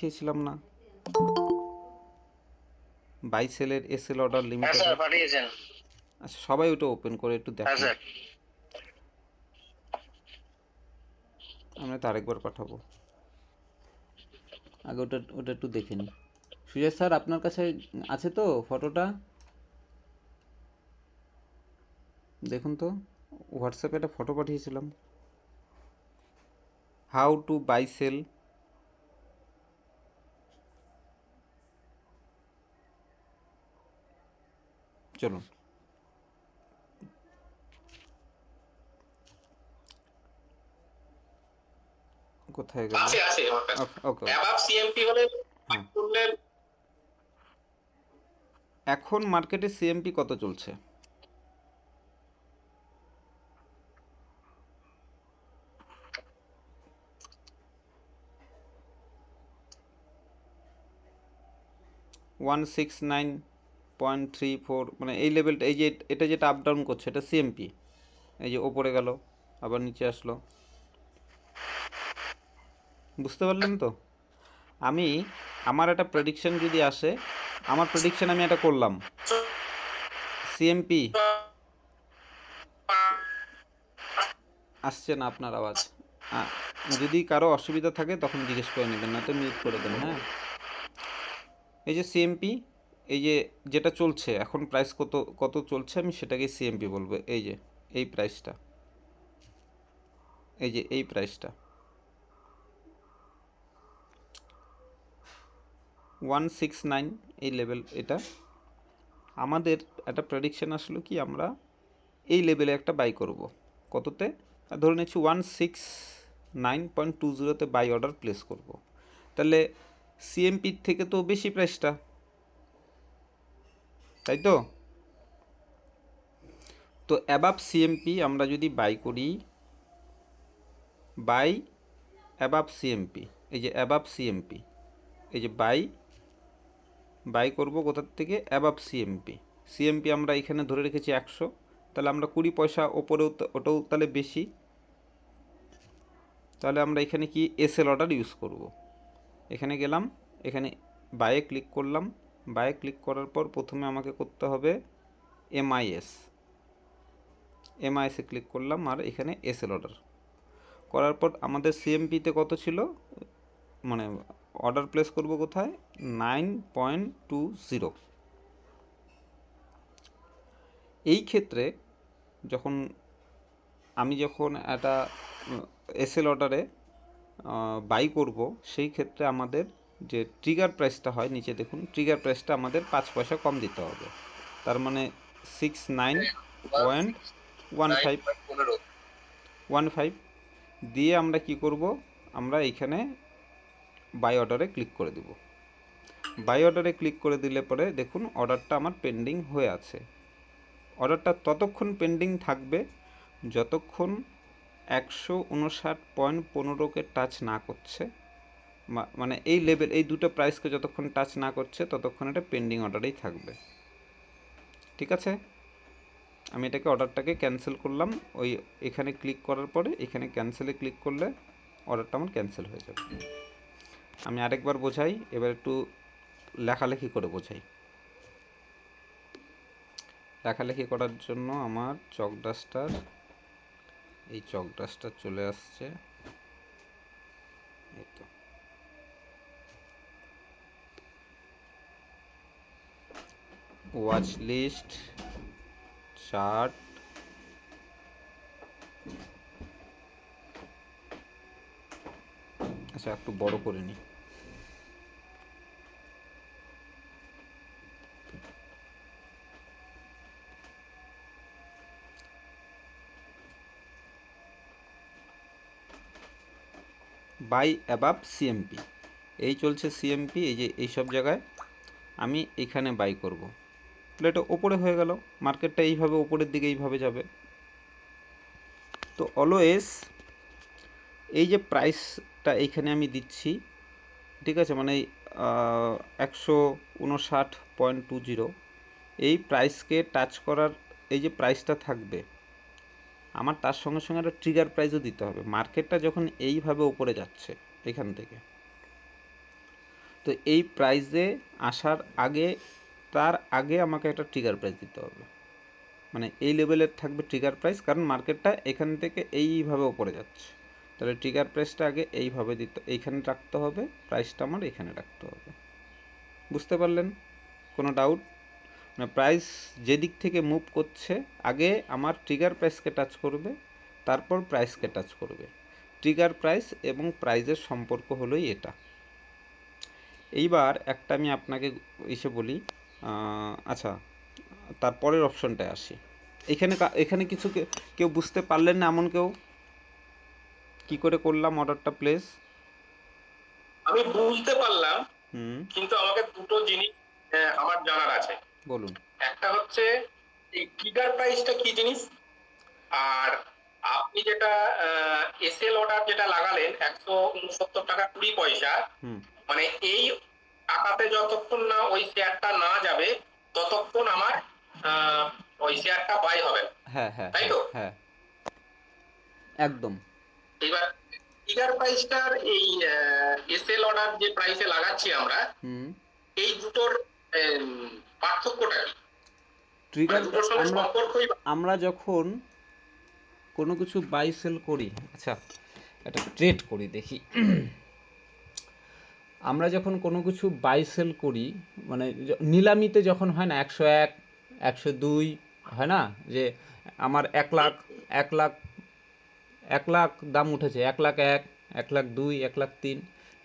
পাঠিয়েছিলাম না বাই সেলের এসএল অর্ডার হ্যাঁ লিমিটেড? স্যার পাঠিয়েছেন। আচ্ছা, সবাই ওটা ওপেন করে একটু হ্যাঁ দেখুন। স্যার। আমরা তো আরেকবার পাঠাবো, আগে ওটা ওটা একটু দেখে নিই। সুজয় স্যার, আপনার কাছে আছে তো ফটোটা? দেখুন তো, হোয়াটসঅ্যাপে একটা ফটো পাঠিয়েছিলাম, হাউ টু বাই সেল। চলুন, কোথায় গেল? আছে আছে আমার কাছে। ওকে ওকে। অ্যাবাভ সিএমপি হলে হ্যাঁ, করলে এখন মার্কেটে সিএমপি কত চলছে? One six nine point three four, মানে এই লেভেলটা, এই যে এটা যেটা আপ ডাউন করছে এটা সিএমপি। এই যে ওপরে গেল, আবার নিচে আসলো, বুঝতে পারলেন তো? আমি, আমার একটা প্রেডিকশন যদি আসে, আমার প্রেডিকশন আমি এটা করলাম, সিএমপি। আসছে না আপনার আওয়াজ। যদি কারো অসুবিধা থাকে তখন জিজ্ঞেস করে নেবেন, না তো মিউট করে দেন। হ্যাঁ, এই যে সিএমপি, এই যে যেটা চলছে এখন, প্রাইস কত কত চলছে আমি সেটাকে সিএমপি বলবো। এই যে এই প্রাইসটা, এই যে এই প্রাইসটা 169, এই লেভেল এটা। আমাদের একটা প্রেডিকশন আসলো কি, আমরা এই লেভেলে একটা বাই করব। কততে? ধরে নিচ্ছি 169.20তে বাই অর্ডার প্লেস করব। তাহলে সিএমপির থেকে তো বেশি প্রাইসটা, তাই তো? তো অ্যাবাভ সিএমপি আমরা যদি বাই করি, বাই অ্যাবাভ সিএমপি, এই যে অ্যাবাভ সিএমপি, এই যে বাই করব কোথার থেকে? Above CMP. সিএমপি আমরা এখানে ধরে রেখেছি 100, তাহলে আমরা 20 পয়সা ওপরেও, ওটাও তাহলে বেশি। তাহলে আমরা এখানে কি এসএল অর্ডার ইউজ করব। এখানে গেলাম, এখানে বাইয়ে ক্লিক করলাম, বাইয়ে ক্লিক করার পর প্রথমে আমাকে করতে হবে এমআইএসে ক্লিক করলাম, আর এখানে এসএল অর্ডার করার পর আমাদের সিএমপিতে কত ছিল, মানে অর্ডার প্লেস করব কোথায়? 9.20। এই ক্ষেত্রে যখন যখন একটা এসএল অর্ডারে বাই করব, সেই ক্ষেত্রে আমাদের যে ট্রিগার প্রাইসটা হয়, নিচে দেখুন, ট্রিগার প্রাইসটা আমাদের 5 পয়সা কম দিতে হবে। তার মানে 69.15 15 দিয়ে আমরা কি করব, আমরা এইখানে বাই অর্ডারে ক্লিক করে দেব। বাই অর্ডারে ক্লিক করে দিলে পরে দেখুন অর্ডারটা আমার পেন্ডিং হয়ে আছে। অর্ডারটা ততক্ষণ পেন্ডিং থাকবে যতক্ষণ 159.15কে টাচ না করছে, মানে এই লেভেল, এই দুটো প্রাইসকে যতক্ষণ টাচ না করছে ততক্ষণ এটা পেন্ডিং অর্ডারেই থাকবে। ঠিক আছে, আমি এটাকে অর্ডারটাকে ক্যান্সেল করলাম। ওই এখানে ক্লিক করার পরে এখানে ক্যান্সেলে ক্লিক করলে অর্ডারটা আমার ক্যান্সেল হয়ে যাবে। আমি আরেকবার বোঝাই, এবার একটু লেখালেখি করে বোঝাই। লেখালেখি করার জন্য আমার চক ডাস্টার, এই চক ডাস্টার চলে আসছে, এই তো। ওয়াচ লিস্ট, চার্ট, আচ্ছা একটু বড় করে নিই। বাই অ্যাবাভ সিএমপি, এই চলছে সিএমপি, এই যে এই সব জায়গায় আমি এখানে বাই করব। তাহলে এটা ওপরে হয়ে গেল, মার্কেটটা এইভাবে ওপরের দিকে এইভাবে যাবে। তো অলওয়েজ এই যে প্রাইসটা এইখানে আমি দিচ্ছি, ঠিক আছে, মানে 159.20, এই প্রাইসকে টাচ করার, এই যে প্রাইসটা থাকবে আমার, তার সঙ্গে সঙ্গে একটা ট্রিগার প্রাইসও দিতে হবে। মার্কেটটা যখন এইভাবে উপরে যাচ্ছে এখান থেকে, তো এই প্রাইসে আসার আগে, তার আগে আমাকে একটা ট্রিগার প্রাইস দিতে হবে, মানে এই লেভেলের থাকবে ট্রিগার প্রাইস, কারণ মার্কেটটা এখান থেকে এইভাবে উপরে যাচ্ছে, তাহলে ট্রিগার প্রাইসটা আগে এইভাবে দিতে, এইখানে রাখতে হবে, প্রাইসটা আমার এখানে রাখতে হবে। বুঝতে পারলেন? কোনো ডাউট? মানে প্রাইস যেদিক থেকে মুভ করছে আগে আমার ট্রিগার প্রাইসকে টাচ করবে, তারপর প্রাইসকে টাচ করবে। ট্রিগার প্রাইস এবং প্রাইসের সম্পর্ক হলোই এটা। এইবার একটা আমি আপনাকে এসে বলি, আচ্ছা তারপরের অপশনটায় আসি। এখানে এখানে কিছু কেউ বুঝতে পারলেন না এমন কেউ? কি করে করলাম অর্ডারটা প্লেস? আমি বুঝতে পারলাম, কিন্তু আমাকে দুটো জিনিস আমার জানার আছে। বলুন। একটা হচ্ছে এই ট্রিগার প্রাইসটা কি জিনিস, আর আপনি যেটা এসএল অর্ডার যেটা লাগালেন 169 টাকা 20 পয়সা, মানে এই টাকাতে যতক্ষণ না ওই শেয়ারটা না যাবে ততক্ষণ আমার ওই শেয়ারটা বাই হবে। হ্যাঁ হ্যাঁ, তাই তো? হ্যাঁ একদম। এবার ট্রিগার প্রাইসটার এই এসএল অর্ডার যে প্রাইসে লাগাচ্ছি আমরা, এই দুটোর পার্থক্যটা কি? ট্রিগার দুটোর সঙ্গে সম্পর্কই আমরা যখন কোনো কিছু বাই সেল করি, আচ্ছা একটা ট্রেড করি দেখি। আমরা যখন কোনো কিছু বাই সেল করি, মানে নিলামিতে যখন হয় না 101, 102 হয় না, যে আমার 1 লাখ দাম উঠেছে, 1,01,000, 1,02,000, 1,03,000,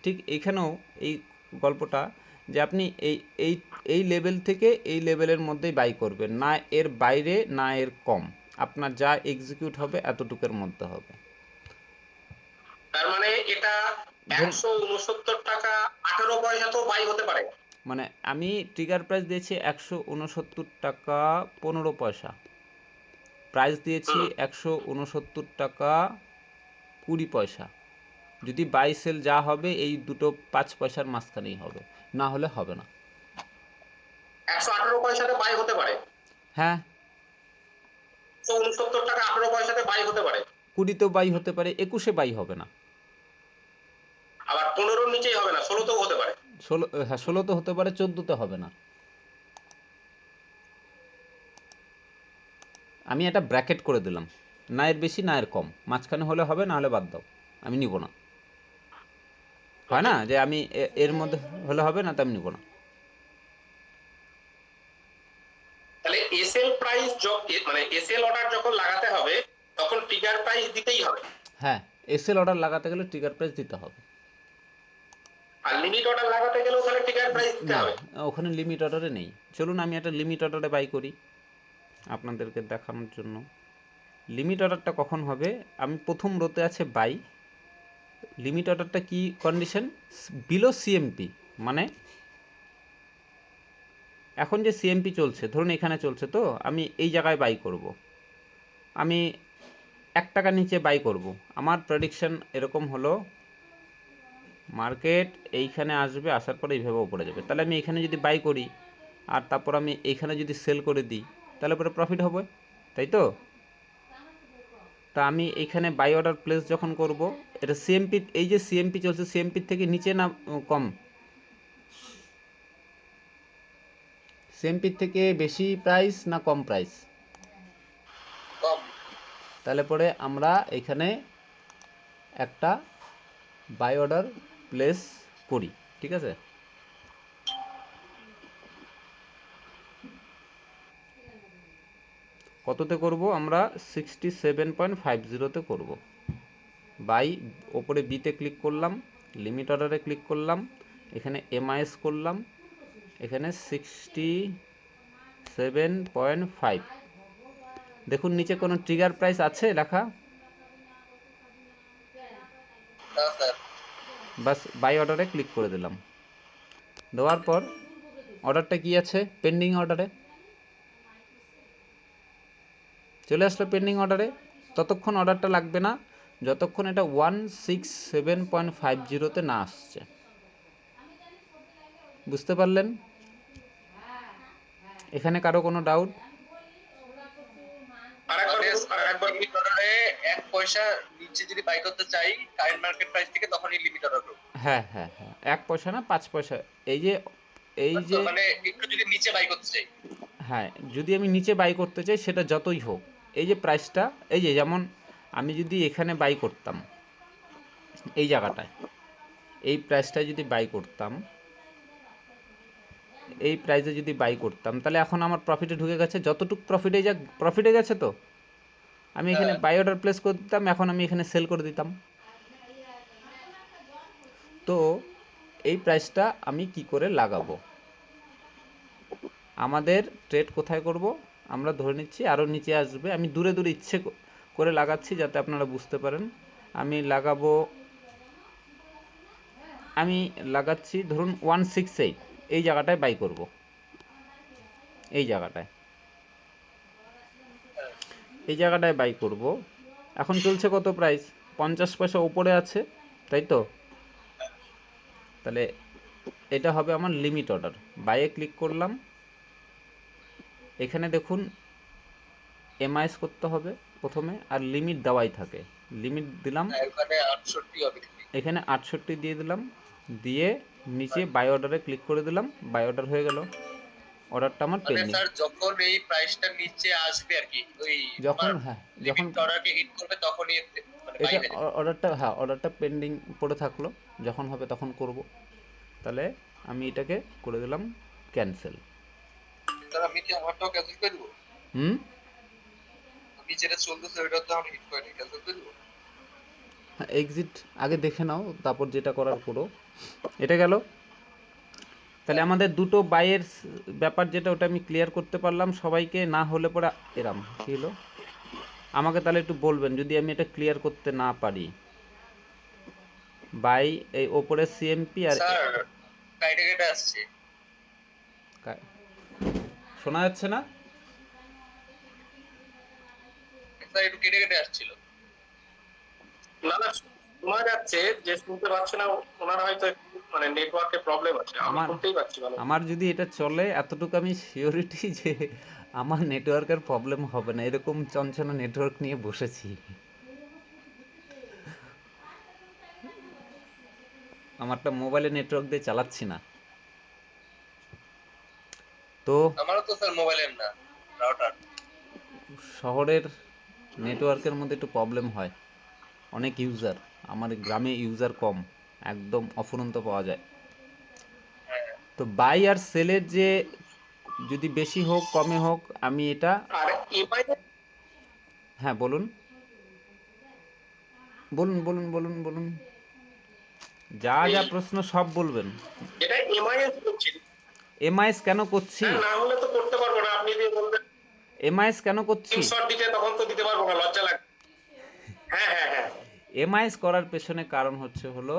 ঠিক এইখানেও এই গল্পটা, যে আপনি এই এই এই লেভেল থেকে এই লেভেলের মধ্যেই বাই করবেন, না এর বাইরে না এর কম, আপনার যা এক্সিকিউট হবে এতটুকুর মধ্যে হবে। তার মানে এটা 169 টাকা 18 পয়সা তো বাই হতে পারে। মানে আমি ট্রিগার প্রাইস দিয়েছি 169 টাকা 15 পয়সা, প্রাইস দিয়েছি 169 টাকা 20 পয়সা। যদি বাই সেল যা হবে এই দুটো 5 পয়সার মাঝখানেই হবে, না হলে হবে না। 118 পয়সাতে বাই হতে পারে? হ্যাঁ। 169 টাকা 18 পয়সাতে বাই হতে পারে? 20তেও বাই হতে পারে, 21-এ বাই হবে না। আবার 15-র নিচেই হবে না, 16তেও হতে পারে? 16, হ্যাঁ 16তে হতে পারে, 14তে হবে না। আমি এটা ব্র্যাকেট করে দিলাম, না এর বেশি না এর কম, মাঝখানে হলে হবে, না হলে বাদ দাও, আমি নিব না। হয় না যে আমি এর মধ্যে হলে হবে, না তো আমি নিব না। তাহলে এসএল প্রাইস মানে এসএল অর্ডার যখন লাগাতে হবে তখন ট্রিগার প্রাইস দিতেই হবে? হ্যাঁ, এসএল অর্ডার লাগাতে গেলে ট্রিগার প্রাইস দিতে হবে। আর লিমিট অর্ডার লাগাতে গেলেও তাহলে ট্রিগার প্রাইস দিতে না, হবে? ওখানে লিমিট অর্ডারে নেই। চলুন আমি একটা লিমিট অর্ডারে বাই করি আপনাদেরকে দেখানোর জন্য। লিমিট অর্ডারটা কখন হবে? আমি প্রথম রোতে আছে বাই, লিমিট অর্ডারটা কি কন্ডিশন? বিলো সিএমপি, মানে এখন যে সিএমপি চলছে, ধরুন এখানে চলছে, তো আমি এই জায়গায় বাই করব, আমি 1 টাকা নিচে বাই করব। আমার প্রেডিকশন এরকম হলো, মার্কেট এইখানে আসবে, আসার পরে এইভাবে উপরে যাবে, তাহলে আমি এখানে যদি বাই করি আর তারপর আমি এইখানে যদি সেল করে দিই, তাহলে পরে প্রফিট হবে, তাই তো? তা আমি এইখানে বাই অর্ডার প্লেস যখন করব, এটা সিএমপি, এই যে সিএমপি চলছে, সিএমপির থেকে নিচে না কম? সিএমপির থেকে বেশি প্রাইস না কম প্রাইস? কম। তাহলে পরে আমরা এখানে একটা বাই অর্ডার প্লেস করি, ঠিক আছে? কততে করব আমরা? 67.50-তে করব। বাই, ওপরে বিতে ক্লিক করলাম, লিমিট অর্ডারে ক্লিক করলাম, এখানে এমআইএস করলাম, এখানে 67.5। দেখুন নিচে কোনো ট্রিগার প্রাইস আছে লেখা? বাস বাই অর্ডারে ক্লিক করে দিলাম। দেওয়ার পর অর্ডারটা কি আছে? পেন্ডিং অর্ডারে চলে আসলো, পেন্ডিং অর্ডারে। ততক্ষণ অর্ডারটা লাগবে না যতক্ষণ এটা 167.50-তে না আসছে। বুঝতে পারলেন? এখানে কারো কোনো ডাউট? আরেকবার লিমিট অর্ডারে 1 পয়সা নিচে যদি বাই করতে চাই কারেন্ট মার্কেট প্রাইস থেকে, তখনই লিমিট অর্ডার করব? হ্যাঁ হ্যাঁ হ্যাঁ, 1 পয়সা না 5 পয়সা। এই যে মানে একটু যদি নিচে বাই করতে চাই, হ্যাঁ, যদি আমি নিচে বাই করতে চাই সেটা যতই হোক, এই যে প্রাইসটা, এই যে যেমন আমি যদি এখানে বাই করতাম এই জায়গাটায়, এই প্রাইসটায় যদি বাই করতাম, এই প্রাইসে যদি বাই করতাম, তাহলে এখন আমার প্রফিটে ঢুকে গেছে, যতটুকু প্রফিটে গেছে, তো আমি এখানে বাই অর্ডার প্লেস করে দিতাম, এখন আমি এখানে সেল করে দিতাম। তো এই প্রাইসটা আমি কি করে লাগাবো? আমাদের ট্রেড কোথায় করব? আমরা ধরে নিচ্ছি আরও নিচে আসবে, আমি দূরে দূরে ইচ্ছে করে লাগাচ্ছি যাতে আপনারা বুঝতে পারেন। আমি লাগাচ্ছি ধরুন 168, এই জায়গাটায় বাই করব, এই জায়গাটায় বাই করব। এখন চলছে কত প্রাইস? 50 পয়সা উপরে আছে, তাই তো? তাহলে এটা হবে আমার লিমিট অর্ডার। বাইয়ে ক্লিক করলাম, এখানে দেখুন এমআইএস করতে হবে প্রথমে, আর লিমিট দেওয়াই থাকে, লিমিট দিলাম, এখানে 68 দিয়ে দিলাম, দিয়ে নিচে বাই অর্ডারে ক্লিক করে দিলাম, বাই অর্ডার হয়ে গেল, অর্ডারটা আমার পেন্ডিং। স্যার যখন এই প্রাইসটা নিচে আসবে আর কি, ওই যখন যখন অর্ডারকে হিট করবে তখনই মানে এটা অর্ডারটা পেন্ডিং পড়ে থাকলো, যখন হবে তখন করব। তাহলে আমি এটাকে করে দিলাম ক্যান্সেল। স্যার আমি কি আমারটাও ক্যান্সেল করে দেব? আমি যেটা চলতেছে ওইটা তো আমি হিট করে ক্যান্সেল করে দেব। এক্সিট আগে দেখে নাও, তারপর যেটা করার করো। এটা গেল। তাহলে আমাদের দুটো বাইয়ের ব্যাপার যেটা, ওটা আমি ক্লিয়ার করতে পারলাম সবাইকে। না হলে পরে এরাম কী হলো আমাকে তাহলে একটু বলবেন যদি আমি এটা ক্লিয়ার করতে না পারি। বাই এই ওপরে সিএমপি আর স্যার কাইটে কেটে আসছে, শোনা যাচ্ছে না? স্যার একটু কেটে কেটে আসছিল। না না শোনা যাচ্ছে, যে শুনতে পাচ্ছে না ওনার হয়তো মানে নেটওয়ার্কের প্রবলেম আছে, আমি শুনতেই পাচ্ছি ভালো। আমার যদি এটা চলে, এতটুকু আমি সিওরিটি যে আমার নেটওয়ার্কের প্রবলেম হবে না, এরকম চঞ্চনা নেটওয়ার্ক নিয়ে বসেছি। আমারটা মোবাইলে নেটওয়ার্ক দিয়ে চালাচ্ছি না তো। আমারও তো স্যার মোবাইলের না, রাউটার। শহরের নেটওয়ার্কের মধ্যে একটু প্রবলেম হয়, অনেক ইউজার, আমার গ্রামে ইউজার কম, একদম অফুরন্ত পাওয়া যায়। তো বাই আর সেলের যে যদি বেশি হোক কমে হোক, আমি এটা আর এমআই, হ্যাঁ বলুন বলুন বলুন বলুন বলুন, যা যা প্রশ্ন সব বলবেন। যেটা এমআইএস করছি, এমআইএস কেন করছি? না হলে তো করতে পারবো না, আপনি যদি বলবেন এমআইএস কেন করছি? স্ক্রিনশট দিতে, তখন তো দিতে পারবো না, লজ্জা লাগে। হ্যাঁ হ্যাঁ হ্যাঁ, এমআইএস করার পেছনে কারণ হলো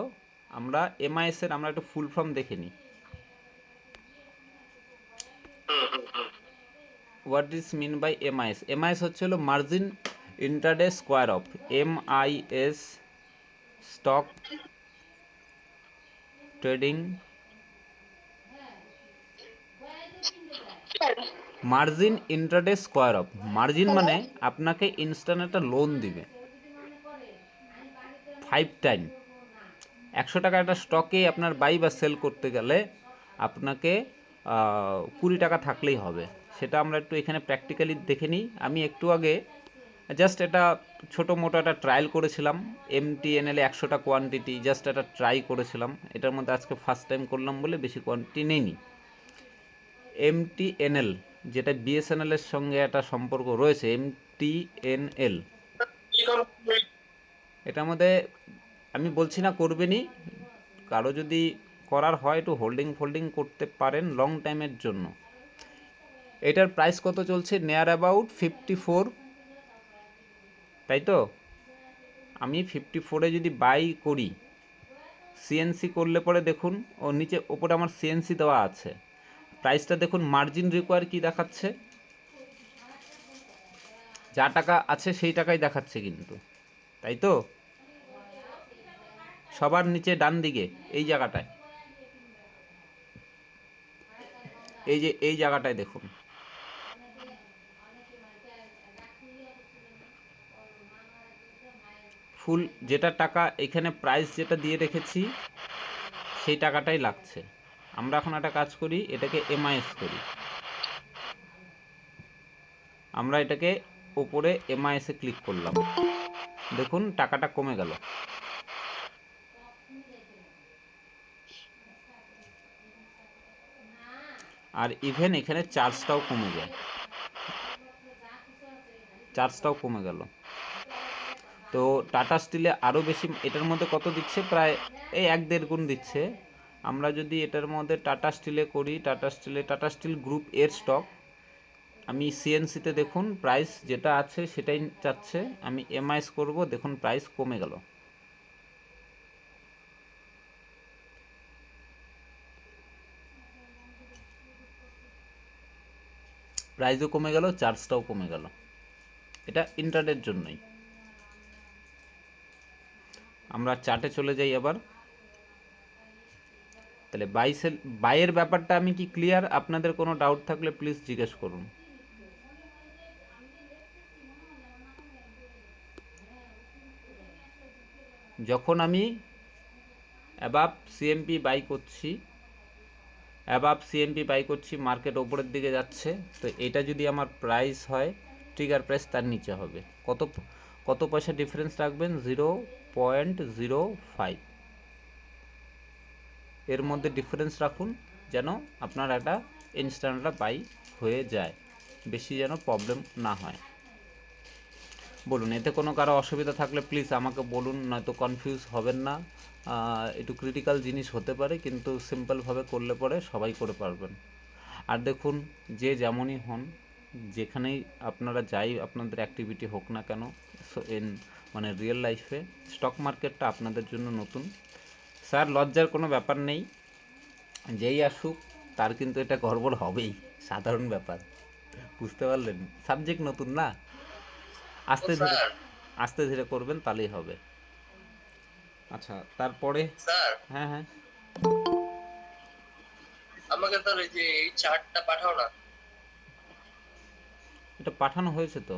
আমরা এমআইএস এর আমরা একটু ফুল ফর্ম দেখে নিই। What is mean by MIS? MIS হচ্ছে হলো margin intraday square off, MIS stock trading margin intraday square off. Margin মানে আপনাকে ইনস্ট্যান্ট একটা লোন দিবে 5 টাইম। 100 টাকা একটা স্টকে আপনার বাই বা সেল করতে গেলে আপনাকে 20 টাকা থাকলেই হবে। সেটা আমরা একটু এখানে প্র্যাকটিক্যালি দেখে নিই। আমি একটু আগে জাস্ট এটা ছোটো মোটো একটা ট্রায়াল করেছিলাম, এমটিএনএলে 100টা কোয়ান্টিটি জাস্ট একটা ট্রাই করেছিলাম। এটার মধ্যে আজকে ফার্স্ট টাইম করলাম বলে বেশি কোয়ান্টিটি নেইনি। এমটিএনএল যেটা বিএসএনএল এর সঙ্গে একটা সম্পর্ক রয়েছে, এমটিএনএল, এটার মধ্যে আমি বলছি না করবেনই, কারো যদি করার হয় একটু হোল্ডিং করতে পারেন লং টাইমের জন্য। এটার প্রাইস কত চলছে? নিয়ার অ্যাবাউট 54, তাই তো? আমি 54-এ যদি বাই করি, সিএনসি করলে পরে দেখুন ও নিচে ওপরে আমার সিএনসি দেওয়া আছে, প্রাইসটা দেখুন, মার্জিন রিকোয়ার কি দেখাচ্ছে, যা টাকা আছে সেই টাকাই দেখাচ্ছে কিন্তু, তাই তো? সবার নিচে ডান দিকে এই জায়গাটায়, এই যে এই জায়গাটায় দেখুন, ফুল যেটা টাকা এখানে প্রাইস যেটা দিয়ে রেখেছি সেই টাকাটাই লাগছে। আমরা এখন একটা কাজ করি, এটাকে এমআইএস করি। আমরা এটাকে ওপরে এমআইএসে ক্লিক করলাম, দেখুন টাকাটা কমে গেল। আর ইভেন এখানে চার্জটাও কমে যায়, চার্জটাও কমে গেল। তো টাটা স্টিলে আরও বেশি, এটার মধ্যে কত দিচ্ছে, প্রায় এই 1-1.5 গুণ দিচ্ছে। আমরা যদি এটার মধ্যে টাটা স্টিলে করি, টাটা স্টিল গ্রুপ এর স্টক, আমি সিএনসিতে দেখুন প্রাইস যেটা আছে সেটাই চাচ্ছে, আমি এমআইএস করব, দেখুন প্রাইস কমে গেল। প্রাইসও কমে গেল, চার্জটাও কমে গেল। এটা ইন্টারনেটের জন্যই। আমরা চার্টে চলে যাই আবার। তাহলে বাইয়ের ব্যাপারটা আমি কি ক্লিয়ার? আপনাদের কোনো ডাউট থাকলে প্লিজ জিজ্ঞেস করুন। যখন আমি অ্যাবাভ সিএমপি বাই করছি, মার্কেট ওপরের দিকে যাচ্ছে, তো এটা যদি আমার প্রাইস হয়, ট্রিগার প্রাইস তার নিচে হবে। কত পয়সা ডিফারেন্স রাখবেন? 0.05 এর মধ্যে ডিফারেন্স রাখুন, যেন আপনার একটা ইনস্ট্যান্টটা বাই হয়ে যায়, বেশি যেন প্রবলেম না হয়। বলুন, এতে কোনো কারো অসুবিধা থাকলে প্লিজ আমাকে বলুন, নয়তো কনফিউজ হবেন না। একটু ক্রিটিক্যাল জিনিস হতে পারে, কিন্তু সিম্পলভাবে করলে পরে সবাই করে পারবেন। আর দেখুন, যে যেমনই হন, যেখানেই আপনারা যাই, আপনাদের অ্যাক্টিভিটি হোক না কেন, মানে রিয়েল লাইফে স্টক মার্কেটটা আপনাদের জন্য নতুন। স্যার, লজ্জার কোনো ব্যাপার নেই, যেই আসুক তার কিন্তু এটা গড়বড় হবেই, সাধারণ ব্যাপার। বুঝতে পারলেন? সাবজেক্ট নতুন না, আস্তে ধীরে আস্তে ধীরে করবেন, তাহলেই হবে। আচ্ছা, তারপরে স্যার, হ্যাঁ হ্যাঁ, আমাকে স্যার এই যে এই চার্টটা পাঠাও না। এটা পাঠানো হয়েছে তো,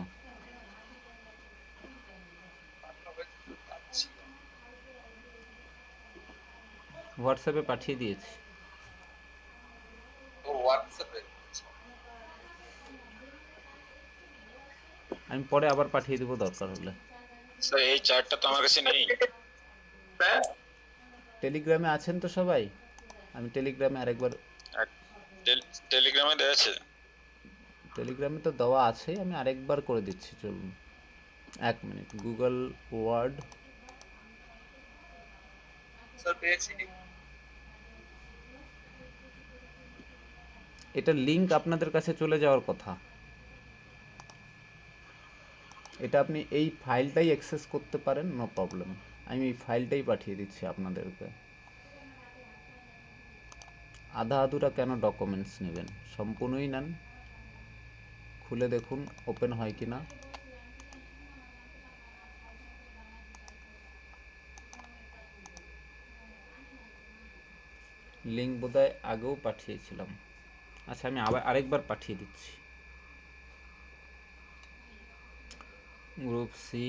পাঠানো হয়েছে তো, পাচ্ছি না। হোয়াটসঅ্যাপে পাঠিয়ে দিয়েছি। ও হোয়াটসঅ্যাপে। আমি পরে আবার পাঠিয়ে দেবো দরকার হলে। স্যার এই চার্টটা তো আমার কাছে নেই। স্যার টেলিগ্রামে আছেন তো সবাই? আমি টেলিগ্রামে আরেকবার, টেলিগ্রামে দেওয়া আছে। টেলিগ্রামে তো দেওয়া আছে, আমি আরেকবার করে দিচ্ছি, চলুন 1 মিনিট। গুগল ওয়ার্ড, স্যার পেয়েছি। এটা লিংক আপনাদের কাছে চলে যাওয়ার কথা। এটা আপনি এই ফাইলটাই অ্যাক্সেস করতে পারেন, নো প্রবলেম। আমি এই ফাইলটাই পাঠিয়ে দিচ্ছি আপনাদেরকে। আধা আধুরা কেন ডকুমেন্টস নেবেন, সম্পূর্ণই নেন, খুলে দেখুন ওপেন হয় কি না। লিঙ্ক বোধহয় আগেও পাঠিয়েছিলাম। আচ্ছা, আমি আরেকবার পাঠিয়ে দিচ্ছি। গ্রুপ সি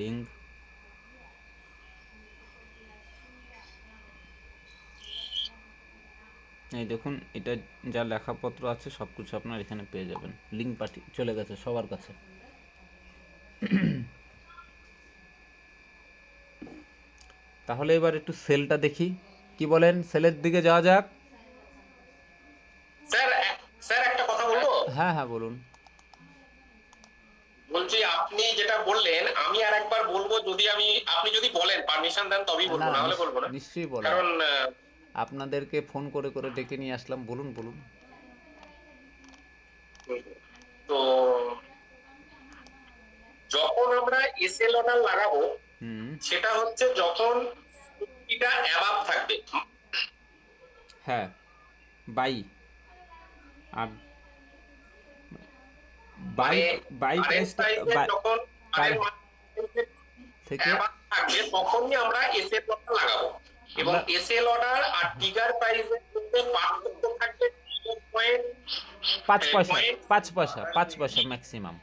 লিঙ্ক, এই দেখুন, এটা যা লেখাপত্র আছে সব কিছু আপনার এখানে পেয়ে যাবেন। লিঙ্ক চলে গেছে সবার কাছে। তাহলে এবার একটু সেলটা দেখি, কি বলেন? সেলের দিকে যাওয়া যাক। স্যার স্যার একটা কথা বলবো। হ্যাঁ হ্যাঁ, বলুন। বলছি, আপনি যেটা বললেন আমি আর একবার বলবো, আপনি যদি বলেন, পারমিশন দেন তবেই বলবো, না, না হলে বলবো না। নিশ্চয়ই বলেন। কারণ আপনাদেরকে ফোন করে করে ডেকে নিয়ে আসলাম, বলুন বলুন। তো যখন আমরা এসএল অর্ডার লাগাবো, সেটা হচ্ছে যখন এটা অ্যাবাভ থাকবে। হ্যাঁ, বাই। আর বাই প্রাইসটা যখন থেকে থাকবে তখনই আমরা এসএল অর্ডার লাগাবো, এবং এসএল অর্ডার আর ট্রিগার প্রাইসের মধ্যে পার্থক্য থাকবে 5 পয়সা, 5 পয়সা ম্যাক্সিমাম।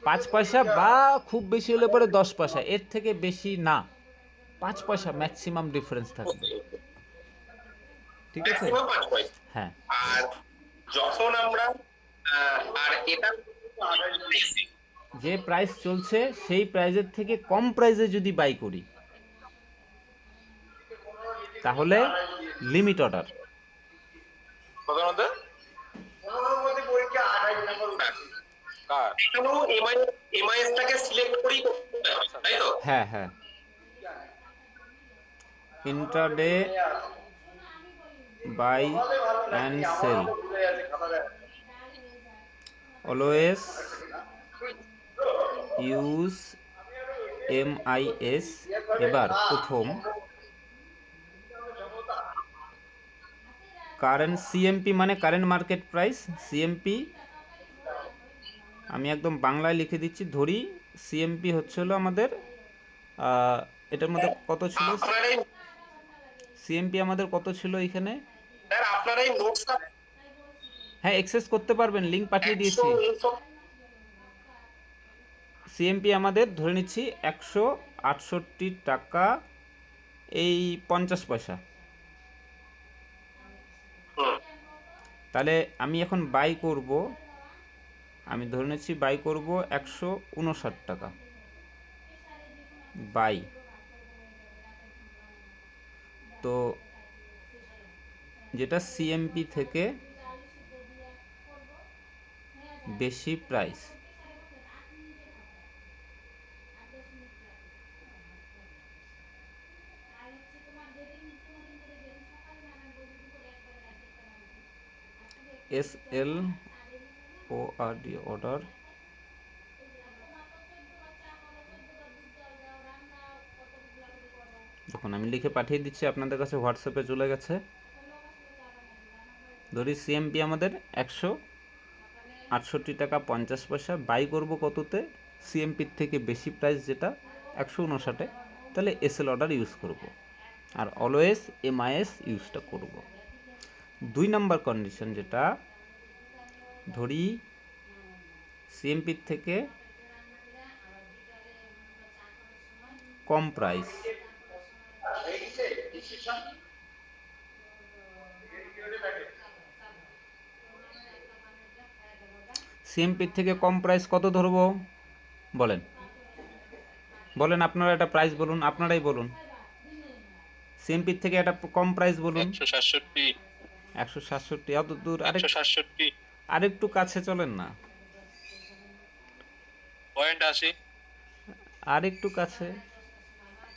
5 পয়সা বা খুব বেশি হলে পরে 10 পয়সা, এর থেকে বেশি না। 5 পয়সা ম্যাক্সিমাম ডিফারেন্স থাকবে। ওকে ওকে, ঠিক আছে? ম্যাক্সিমাম 5 পয়সা। হ্যাঁ। আর যখন আমরা আর এটা যে প্রাইস চলছে সেই প্রাইসের থেকে কম প্রাইসে যদি বাই করি তাহলে লিমিট অর্ডার। কত মধ্যে কার এখানেও এমআইএসটাকে সিলেক্ট করেই করতে হবে, তাই তো? হ্যাঁ হ্যাঁ, intraday buy and sell always use MIS. এবার প্রথম কারেন্ট সিএমপি মানে কারেন্ট মার্কেট প্রাইস। সিএমপি আমি একদম বাংলায় লিখে দিচ্ছি, ধরি সিএমপি হচ্ছে হলো আমাদের এটার মধ্যে কত ছিল, আপনারাই সিএমপি আমাদের কত ছিল এখানে। স্যার আপনারাই নোটসটা হ্যাঁ, অ্যাক্সেস করতে পারবেন, লিংক পাঠিয়ে দিয়েছি। সিএমপি আমাদের ধরে নিচ্ছি 168 টাকা এই 50 পয়সা। তাহলে আমি এখন বাই করব, আমি ধরে নিচ্ছি বাই করব 159 টাকা বাই। তো যেটা সিএমপি থেকে বেশি প্রাইস, এসএল ওআরডি অর্ডার। দেখুন আমি লিখে পাঠিয়ে দিচ্ছি, আপনাদের কাছে হোয়াটসঅ্যাপে চলে গেছে। ধরি সিএমপি আমাদের 168 টাকা 50 পয়সা, বাই করব কততে, সিএমপির থেকে বেশি প্রাইস যেটা 159, তাহলে এসএল অর্ডার ইউজ করব, আর অলওয়েজ এমআইএস ইউজটা করব। 2 নাম্বার কন্ডিশন যেটা, ধরি সিএমপির থেকে কম প্রাইস, সিএমপির থেকে কম প্রাইস কত ধরবো বলেন, বলেন আপনারা একটা প্রাইস বলুন, আপনারাই বলুন। সিএমপির থেকে একটা কম প্রাইস বলুন। 167 167, অত দূর, 167 আরেকটু কাছে চলেন না, 0.80 আরেকটু কাছে।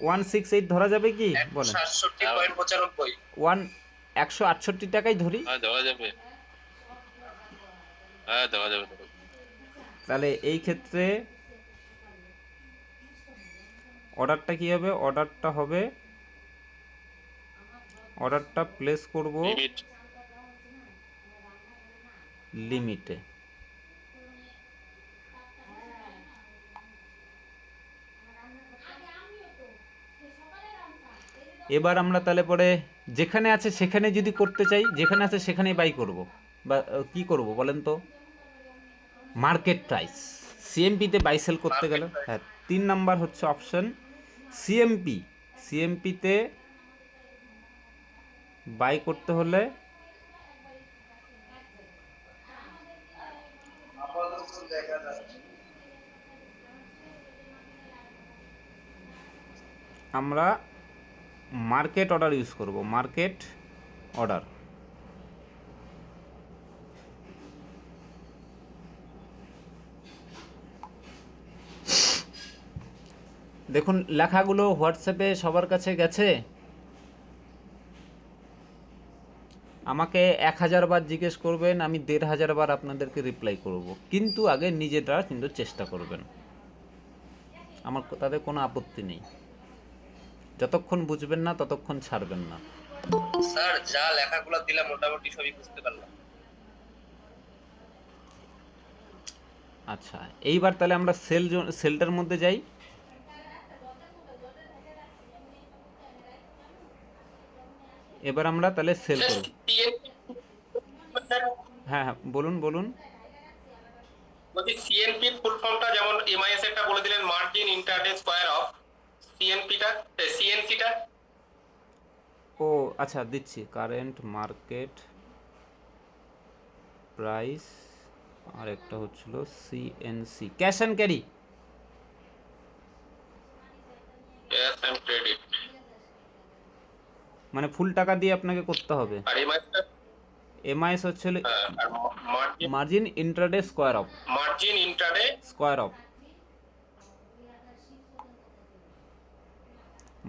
168 ধরা যাবে কি বলেন? 67.95 168 টাকাই ধরি। হ্যাঁ দেওয়া যাবে, হ্যাঁ দেওয়া যাবে। তাহলে এই ক্ষেত্রে অর্ডারটা কি হবে, অর্ডারটা প্লেস করব লিমিট লিমিটে। এবার আমরা তাহলে পরে যেখানে আছে সেখানে যদি করতে চাই, যেখানে আছে সেখানেই বাই করব, বা কি করব বলেন তো, মার্কেট প্রাইস। সিএমপিতে বাই সেল করতে গেলে, হ্যাঁ 3 নাম্বার হচ্ছে অপশন সিএমপি। সিএমপিতে বাই করতে হলে আমরা মার্কেট অর্ডার ইউজ করব, মার্কেট অর্ডার। দেখুন লেখাগুলো হোয়াটসঅ্যাপে সবার কাছে গেছে। আমাকে 1000 বার জিজ্ঞেস করবেন, আমি 1500 বার আপনাদেরকে রিপ্লাই করব, কিন্তু আগে নিজেরা কিন্তু চেষ্টা করবেন, আমার তাতে কোনো আপত্তি নেই। যতক্ষণ বুঝবেন না ততক্ষণ ছাড়বেন না। স্যার যা লেখাগুলো দিলাম মোটামুটি সবই বুঝতে পারলাম। আচ্ছা, এইবার তাহলে আমরা সেলটার মধ্যে যাই। এবার আমরা তাহলে সেল করব। হ্যাঁ হ্যাঁ, বলুন বলুন। বলছি সিএনপি ফুল ফর্মটা যেমন এমআইএস এরটা বলে দিলেন, মার্জিন ইন্টারডে স্কয়ার অফ, সিএনসিটা। ও আচ্ছা, দিচ্ছি। কারেন্ট মার্কেট প্রাইস, আর একটা হচ্ছিল CNC, cash and carry. Cash and credit. মানে ফুল টাকা দিয়ে আপনাকে করতে হবে। আর এমআইএসটা এমআইএস হচ্ছে আর margin, margin intraday square off, margin intraday square off,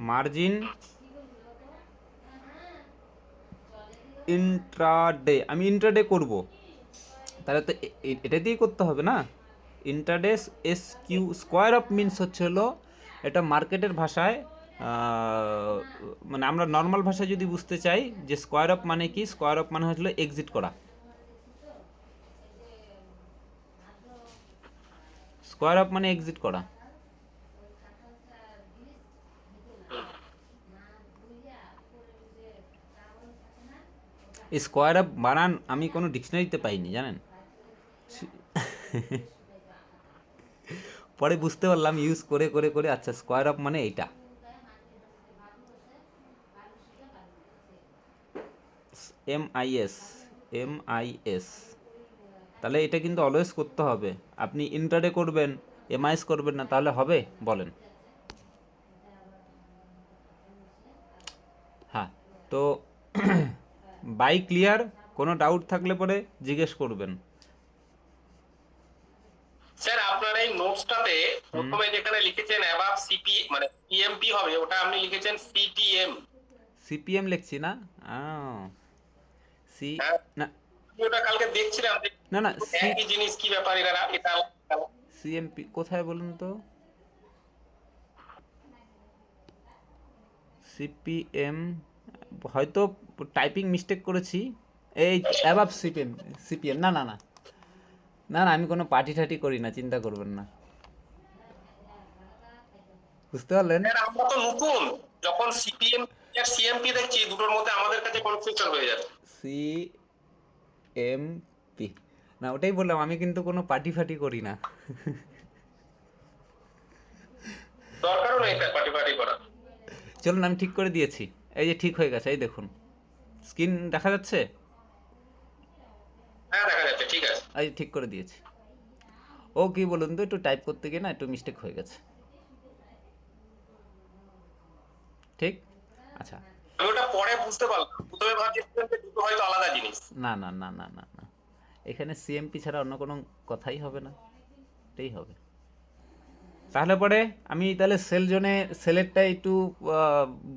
margin intraday. আমি ইন্ট্রাডে করব, তাহলে তো এটা দিয়েই করতে হবে না। Intraday S Q square off means হচ্ছে হলো, এটা মার্কেটের ভাষায় মানে আমরা নর্মাল ভাষায় যদি বুঝতে চাই যে স্কোয়ার অফ মানে কি, স্কোয়ার অফ মানে হচ্ছিল এক্সিট করা। স্কোয়ার অফ মানে এক্সিট করা। স্কোয়ার অফ বানান আমি কোনো ডিকশনারিতে পাইনি, জানেন। পরে বুঝতে পারলাম ইউজ করে করে করে, আচ্ছা স্কোয়ার অফ মানে এইটা। এমআইএস, এমআইএস, তাহলে এটা কিন্তু অলওয়েজ করতে হবে। আপনি ইন্টারডে করবেন, এমআইএস করবেন না, তাহলে হবে বলেন? হ্যাঁ, তো বাই ক্লিয়ার? কোনো ডাউট থাকলে পরে জিজ্ঞেস করবেন। স্যার আপনার এই নোটসটাতে প্রথমে যেখানে লিখেছেন অ্যাবাভ সিপি মানে সিএমপি হবে, ওটা আপনি লিখেছেন সিপিএম। সিপিএম লিখছি না? সি না, আমি ওটা কালকে দেখছিলাম যে না না, একই জিনিস, কি ব্যাপার এটা সিএমপি কোথায় বলুন তো? সিপিএম হয়তো টাইপিং মিস্টেক করেছি। এই অ্যাবাভ সিপিএম, সিপিএম না না না না না, আমি কোনো পার্টি ঠাটি করি না, চিন্তা করবেন না। বুঝতে পারলেন? স্যার আমরা তো নতুন, যখন সিপিএম আর সিএমপি দেখছি দুটোর মধ্যে আমাদের কাছে কনফিউশন হয়ে যাচ্ছে। সিএমপি না, ওটাই বললাম, আমি কিন্তু কোনো পার্টি ফাটি করি না। দরকারও নেই স্যার পার্টি পার্টি করা। চলুন, আমি ঠিক করে দিয়েছি। এই যে ঠিক হয়ে গেছে, এই দেখুন স্ক্রিন দেখা যাচ্ছে। হ্যাঁ দেখা যাচ্ছে, ঠিক আছে। এই ঠিক করে দিয়েছি। ও কি বলুন তো, একটু টাইপ করতে গিয়ে না একটু মিস্টেক হয়ে গেছে। ঠিক আচ্ছা। আমি ওটা পরে বুঝতে পারলাম, প্রথমে ভাবছিলাম যে দুটো হয়তো আলাদা জিনিস। না না না না না না, এখানে সিএমপি ছাড়া অন্য কোনো কথাই হবে না, এটাই হবে। তাহলে পরে আমি তাহলে সেল জোনে সেলেরটা একটু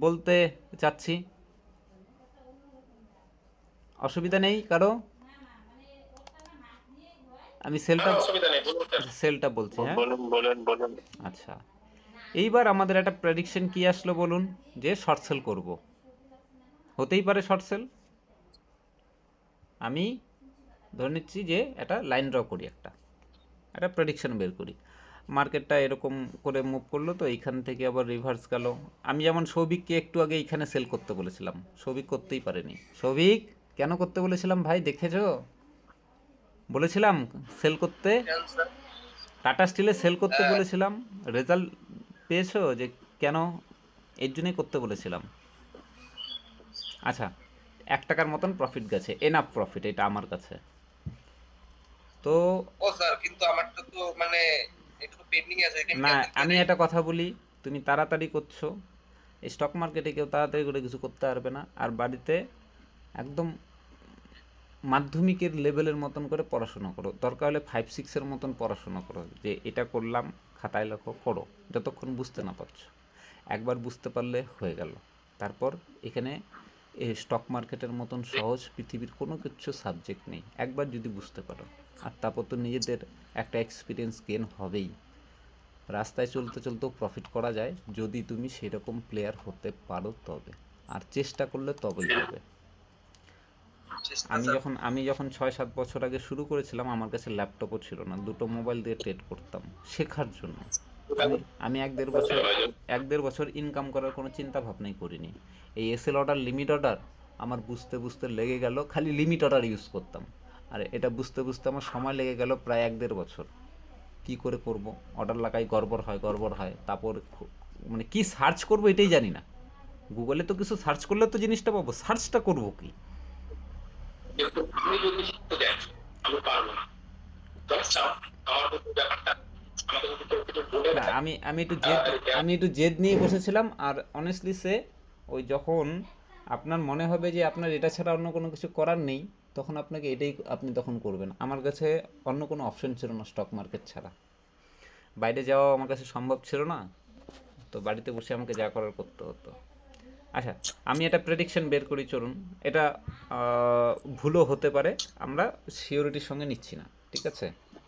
বলতে চাচ্ছি, অসুবিধা নেই কারো? আমি সেলটা, অসুবিধা নেই, বলুন স্যার। সেলটা বলছি। হ্যাঁ বলেন। আচ্ছা, এইবার আমাদের একটা প্রেডিকশন কি আসলো বলুন, যে শর্ট সেল করব। হতেই পারে শর্ট সেল। আমি ধরে নিচ্ছি যে একটা লাইন ড্র করি, একটা প্রেডিকশন বের করি। মার্কেটটা এরকম করে মুভ করলো, তো এইখান থেকে আবার রিভার্স গেল। আমি যেমন সৌভিককে একটু আগে এইখানে সেল করতে বলেছিলাম, সৌভিক করতেই পারেনি। সৌভিক কেন করতে বলেছিলাম ভাই, দেখেছো? বলেছিলাম সেল করতে, টাটা স্টিলে সেল করতে বলেছিলাম। রেজাল্ট পেয়েছো যে কেন? এর জন্যই করতে বলেছিলাম। আচ্ছা, 1 টাকার মতন প্রফিট গেছে, এনাফ প্রফিট এটা আমার কাছে। তো ও স্যার, কিন্তু আমারটা তো মানে একটু পেন্ডিং আছে, এটা না, ক্যান্সেল করে আমি দিই। একটা কথা বলি, তুমি তাড়াতাড়ি করছো, এই স্টক মার্কেটে কেউ তাড়াতাড়ি করে কিছু করতে পারবে না। আর বাড়িতে একদম মাধ্যমিকের লেভেলের মতন করে পড়াশোনা করো, দরকার হলে 5-6 মতন পড়াশোনা করো, যে এটা করলাম খাতায় লেখো, করো যতক্ষণ বুঝতে না পারছো। একবার বুঝতে পারলে হয়ে গেল। তারপর এখানে এই স্টক মার্কেটের মতন সহজ পৃথিবীর কোনো কিছু সাবজেক্ট নেই, একবার যদি বুঝতে পারো। আর তারপর তো নিজেদের একটা এক্সপিরিয়েন্স গেন হবেই। রাস্তায় চলতে চলতেও প্রফিট করা যায় যদি তুমি সেরকম প্লেয়ার হতে পারো তবে, আর চেষ্টা করলে তবেই হবে। আমি যখন 6-7 বছর আগে শুরু করেছিলাম, আমার কাছে ল্যাপটপও ছিল না, দুটো মোবাইল দিয়ে ট্রেড করতাম শেখার জন্য। আমি 1-1.5 বছর ইনকাম করার কোনো চিন্তা ভাবনাই করিনি। এই এসএল অর্ডার, লিমিট অর্ডার আমার বুঝতে বুঝতে লেগে গেল, খালি লিমিট অর্ডার ইউজ করতাম। আর এটা বুঝতে বুঝতে আমার সময় লেগে গেল প্রায় 1-1.5 বছর। কি করে করব, অর্ডার লাগাই, গড়বড় হয়, তারপর মানে কি সার্চ করব এটাই জানি না। গুগলে তো কিছু সার্চ করলে তো জিনিসটা পাবো, সার্চটা করব কি? কিন্তু আমি যদি শিখতে যাই আমি পারবো না, চাও আমার কিন্তু ব্যাপারটা আমাকে যদি কেউ কিছু বলে না, দেয় আমি আমি একটু জেদ নিয়ে বসেছিলাম। আর অনেস্টলি সে ওই যখন আপনার মনে হবে যে আপনার এটা ছাড়া অন্য কোনো কিছু করার নেই, তখন আপনাকে এটাই আপনি তখন করবেন। আমার কাছে অন্য কোনো অপশন ছিল না স্টক মার্কেট ছাড়া। বাইরে যাওয়া আমার কাছে সম্ভব ছিল না, তো বাড়িতে বসে আমাকে যা করার করতে হতো। আচ্ছা, আমি একটা প্রেডিকশন বের করি, চলুন। এটা ভুলও হতে পারে, আমরা সিওরিটির সঙ্গে নিচ্ছি না, ঠিক আছে?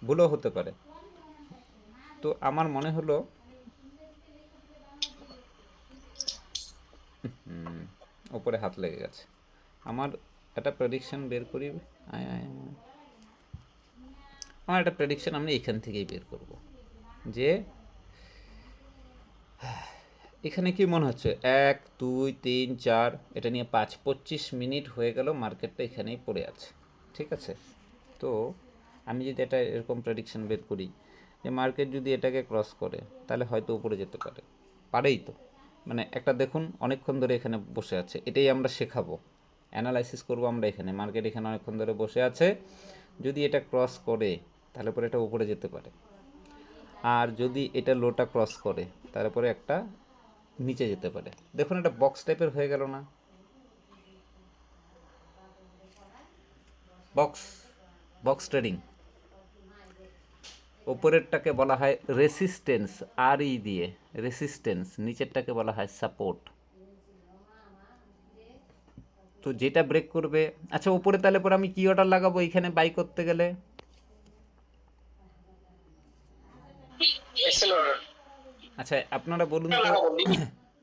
ভুলও হতে পারে। তো আমার মনে হলো ওপরে হাত লেগে গেছে। আমার একটা প্রেডিকশন বের করি। আয়, আয়, আয়। আমার একটা প্রেডিকশন আমরা এখান থেকেই বের করব যে এখানে কি মনে হচ্ছে 1 2 3 4, এটা নিয়ে 25 মিনিট হয়ে গেল, মার্কেটটা এখানেই পড়ে আছে, ঠিক আছে? তো আমি যদি এটা এরকম প্রেডিকশন বের করি যে মার্কেট যদি এটাকে ক্রস করে তাহলে হয়তো উপরে যেতে পারে, পারেই তো। মানে একটা দেখুন অনেকক্ষণ ধরে এখানে বসে আছে, এটাই আমরা শেখাবো, অ্যানালাইসিস করব আমরা এখানে। মার্কেট এখানে অনেকক্ষণ ধরে বসে আছে, যদি এটা ক্রস করে তাহলে পরে এটা উপরে যেতে পারে। আর যদি এটা লোটা ক্রস করে তারপরে একটা নিচে যেতে পারে। দেখুন এটা বক্স টাইপের হয়ে গেল না? Box box trading. ওপরেরটাকে বলা হয় রেসিস্টেন্স, আর ই দিয়ে রেসিস্টেন্স, নিচেরটাকে বলা হয় সাপোর্ট। তো যেটা ব্রেক করবে, আচ্ছা উপরে তাহলে পরে আমি কি অর্ডার লাগাবো এইখানে বাই করতে গেলে? এসএল অর্ডার আচ্ছা আপনারা বলুন তো। লাগাবো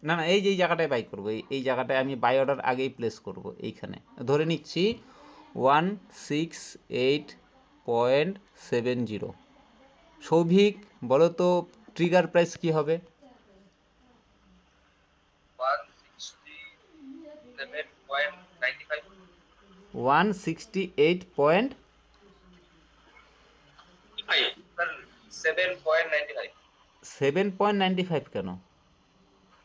না না, এই যে এই জায়গাটায় বাই করবো, এই জায়গাটায় আমি বাই অর্ডার আগেই প্লেস করব। এইখানে ধরে নিচ্ছি 168.70। সৌভিক বলো তো ট্রিগার প্রাইস কি হবে? 167.95। 168. 7.95। 7.95 কেন?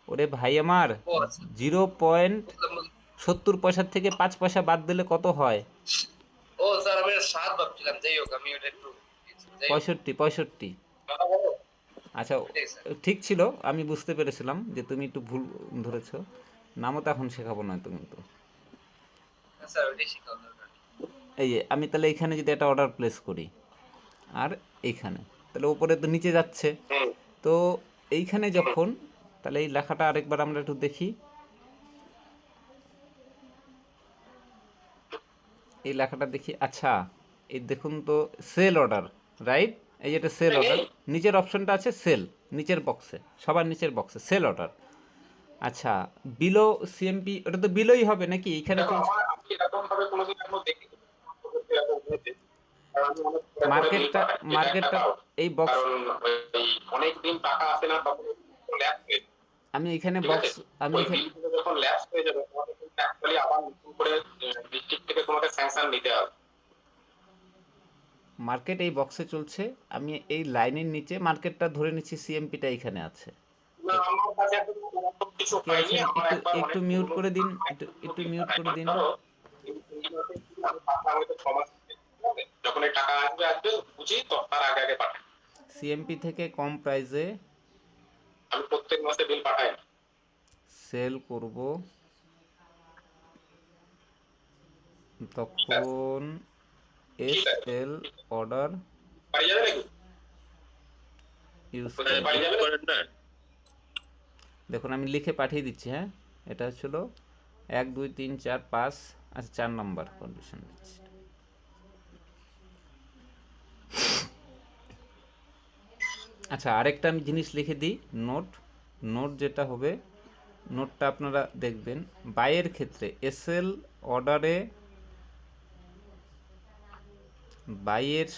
ওরে ভাই আমার, ও আচ্ছা, 0.70 পয়সার থেকে 5 পয়সা বাদ দিলে কত হয়? ও স্যার আমি 7 ভাবছিলাম, যাই হোক আমি ওটা একটু যাই হোক 65। আচ্ছা, ওইটাই স্যার। ঠিক ছিল, আমি বুঝতে পেরেছিলাম যে তুমি একটু ভুল ধরেছো। নামও তো এখন শেখাবো না তো কিন্তু। স্যার ওইটাই শিখাও দরকার। এই যে আমি তাহলে এখানে যদি একটা অর্ডার প্লেস করি আর এইখানে, তাহলে উপরে তো নিচে যাচ্ছে। তো এইখানে যখন, তাহলে এই লেখাটা আরেকবার আমরা একটু দেখি। এই লেখাটা দেখি, আচ্ছা এই দেখুন তো, সেল অর্ডার, রাইট? এই যেটা সেল অর্ডার, নিচের অপশনটা আছে সেল, নিচের বক্সে, সবার নিচের বক্সে সেল অর্ডার। আচ্ছা, বিলো সিএমপি, ওটা তো বিলোই হবে নাকি? এখানে দেখো চলছে আমার আমি এরকম ভাবে কোনোদিন এখনো দেখিনি, এরকম হয়েছে। কারণ আমি অনেক পরে বিল মার্কেটটা, পাঠাই, এটা একটা কারণ। এই বক্স, কারণ ওই অনেক দিন টাকা আসে না, তখন ল্যাপস হয়ে যায়, আমি এখানে ঠিক আছে? বক্স, আমি ওই এখানে বিলগুলো যখন ল্যাপস হয়ে যাবে তোমাকে কিন্তু অ্যাকচুয়ালি আবার নতুন করে ডিস্ট্রিক্ট থেকে তোমাকে স্যাংশন নিতে হবে। মার্কেট এই বক্সে চলছে, আমি এই লাইনের নিচে মার্কেটটা ধরে নিচ্ছি, সিএমপিটা এখানে আছে। না, আমার কাছে এখন ওরকম কিছু কে হয়নি, আছেন আমার একটু, একবার একটু অনেক মিউট পুরনো করে দিন, কিছু একটু বিল মিউট পাঠাই। করে মানে দিন। ধরো এই মাসে কি আমি পাঠালাম হয়তো 6 মাস আগে, ঠিক আছে? যখন এই টাকা আসবে আসবে বুঝি, তো তার আগে আগে পাঠাই। সিএমপি থেকে কম প্রাইসে আমি প্রত্যেক মাসে বিল পাঠাই না। সেল করব, হ্যাঁ, তখন এস ঠিক আছে, এল অর্ডার বাড়ি যাবে নাকি? ইউজ কোথায় করব। বাড়ি যাবে? করেন না? দেখুন আমি লিখে পাঠিয়ে দিচ্ছি, হ্যাঁ। এটা হচ্ছিল 1 2 3 4 5, আচ্ছা 4 নম্বর কন্ডিশন দিচ্ছি। আচ্ছা আরেকটা আমি জিনিস লিখে দিই, নোট। নোট যেটা হবে, নোটটা আপনারা দেখবেন বাইয়ের ক্ষেত্রে এসএল অর্ডারে, বাইয়ের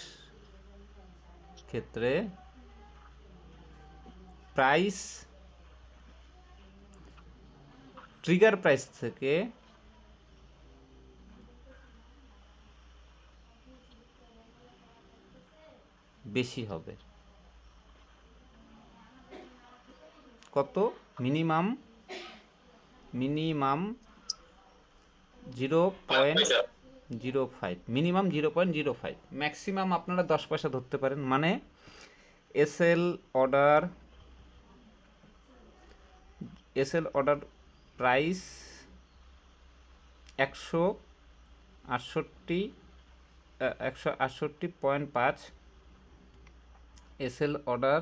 ক্ষেত্রে প্রাইস, ট্রিগার প্রাইস থেকে বেশি হবে। কত? মিনিমাম 0.05, মিনিমাম 0.05, ম্যাক্সিমাম আপনারা 10 পয়সা ধরতে পারেন। মানে SL order price 168.5, SL order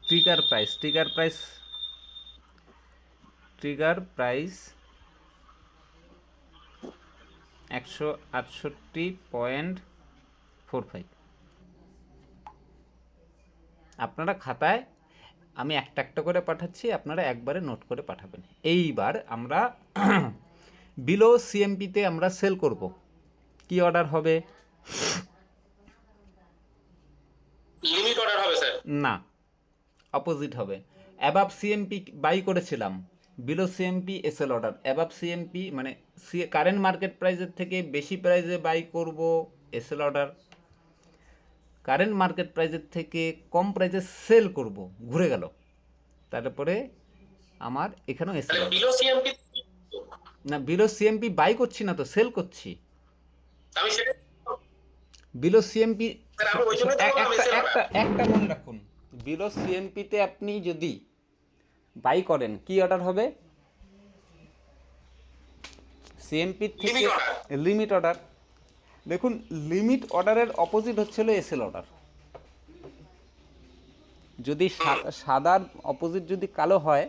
trigger price 168.45। আপনারা খাতায়, আমি একটা একটা করে পাঠাচ্ছি, আপনারা একবারে নোট করে পাঠাবেন। এইবার আমরা বিলো সিএমপিতে আমরা সেল করব। কি অর্ডার হবে? লিমিট অর্ডার হবে স্যার? না, অপোজিট হবে। অ্যাবাভ সিএমপি বাই করেছিলাম, below CMP SL order. Above CMP মানে কারেন্ট মার্কেট প্রাইসের থেকে বেশি প্রাইসে বাই করব, এসএল অর্ডার। কারেন্ট মার্কেট প্রাইসের থেকে কম প্রাইসে সেল করব, ঘুরে গেল। তারপরে আমার এখানেও এসএল অর্ডার। বিলো সিএমপি না, বিলো সিএমপি বাই করছি না তো, সেল করছি। আমি সেটা বিলো সিএমপি স্যার আমি ওই জন্যই তো বললাম এসএল অর্ডার। একটা মনে রাখুন, বিলো সিএমপিতে আপনি যদি বাই করেন কি অর্ডার হবে? সিএমপি থেকে লিমিট অর্ডার। দেখুন, লিমিট অর্ডারের অপোজিট হচ্ছিল এসএল অর্ডার। যদি সাদার অপোজিট যদি কালো হয়,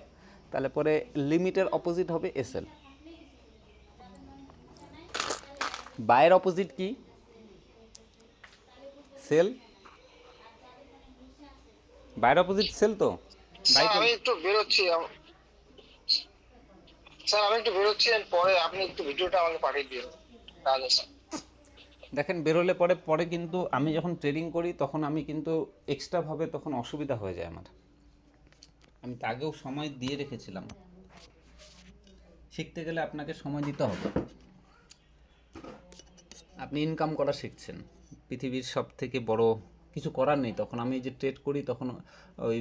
তাহলে পরে লিমিটের অপোজিট হবে এসএল। বাইয়ের অপোজিট কি? সেল। বাইয়ের অপোজিট সেল তো। স্যার আমি একটু বেরোচ্ছি, পরে আপনি একটু ভিডিওটা আমাকে পাঠিয়ে দিন। দেখেন, বেরোলে পরে কিন্তু আমি যখন ট্রেডিং করি তখন আমি কিন্তু এক্সট্রাভাবে তখন অসুবিধা হয়ে যায় আমার। আমি তো আগেও সময় দিয়ে রেখেছিলাম। শিখতে গেলে আপনাকে সময় দিতে হবে। আপনি ইনকাম করা শিখছেন, পৃথিবীর সব থেকে বড় কিছু করার নেই। তখন আমি যে ট্রেড করি তখন ওই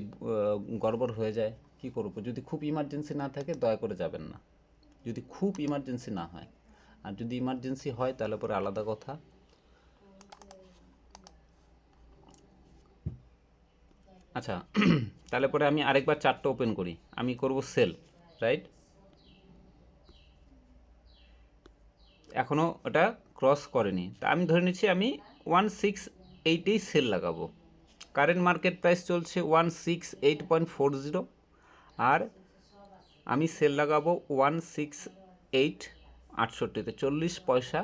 গড়বড় হয়ে যায়। কি করব? যদি খুব ইমার্জেন্সি না থাকে দয়া করে যাবেন না, যদি খুব ইমার্জেন্সি না হয়। আর যদি ইমার্জেন্সি হয় তাহলে পরে আলাদা কথা। আচ্ছা, তাহলে পরে আমি আরেকবার চার্টটা ওপেন করি। আমি করব সেল, রাইট? এখনও ওটা ক্রস করেনি, তা আমি ধরে নিচ্ছি আমি 168এই সেল লাগাবো। কারেন্ট মার্কেট প্রাইস চলছে 168.40, আর আমি সেল লাগাবো 168.68তে, 40 পয়সা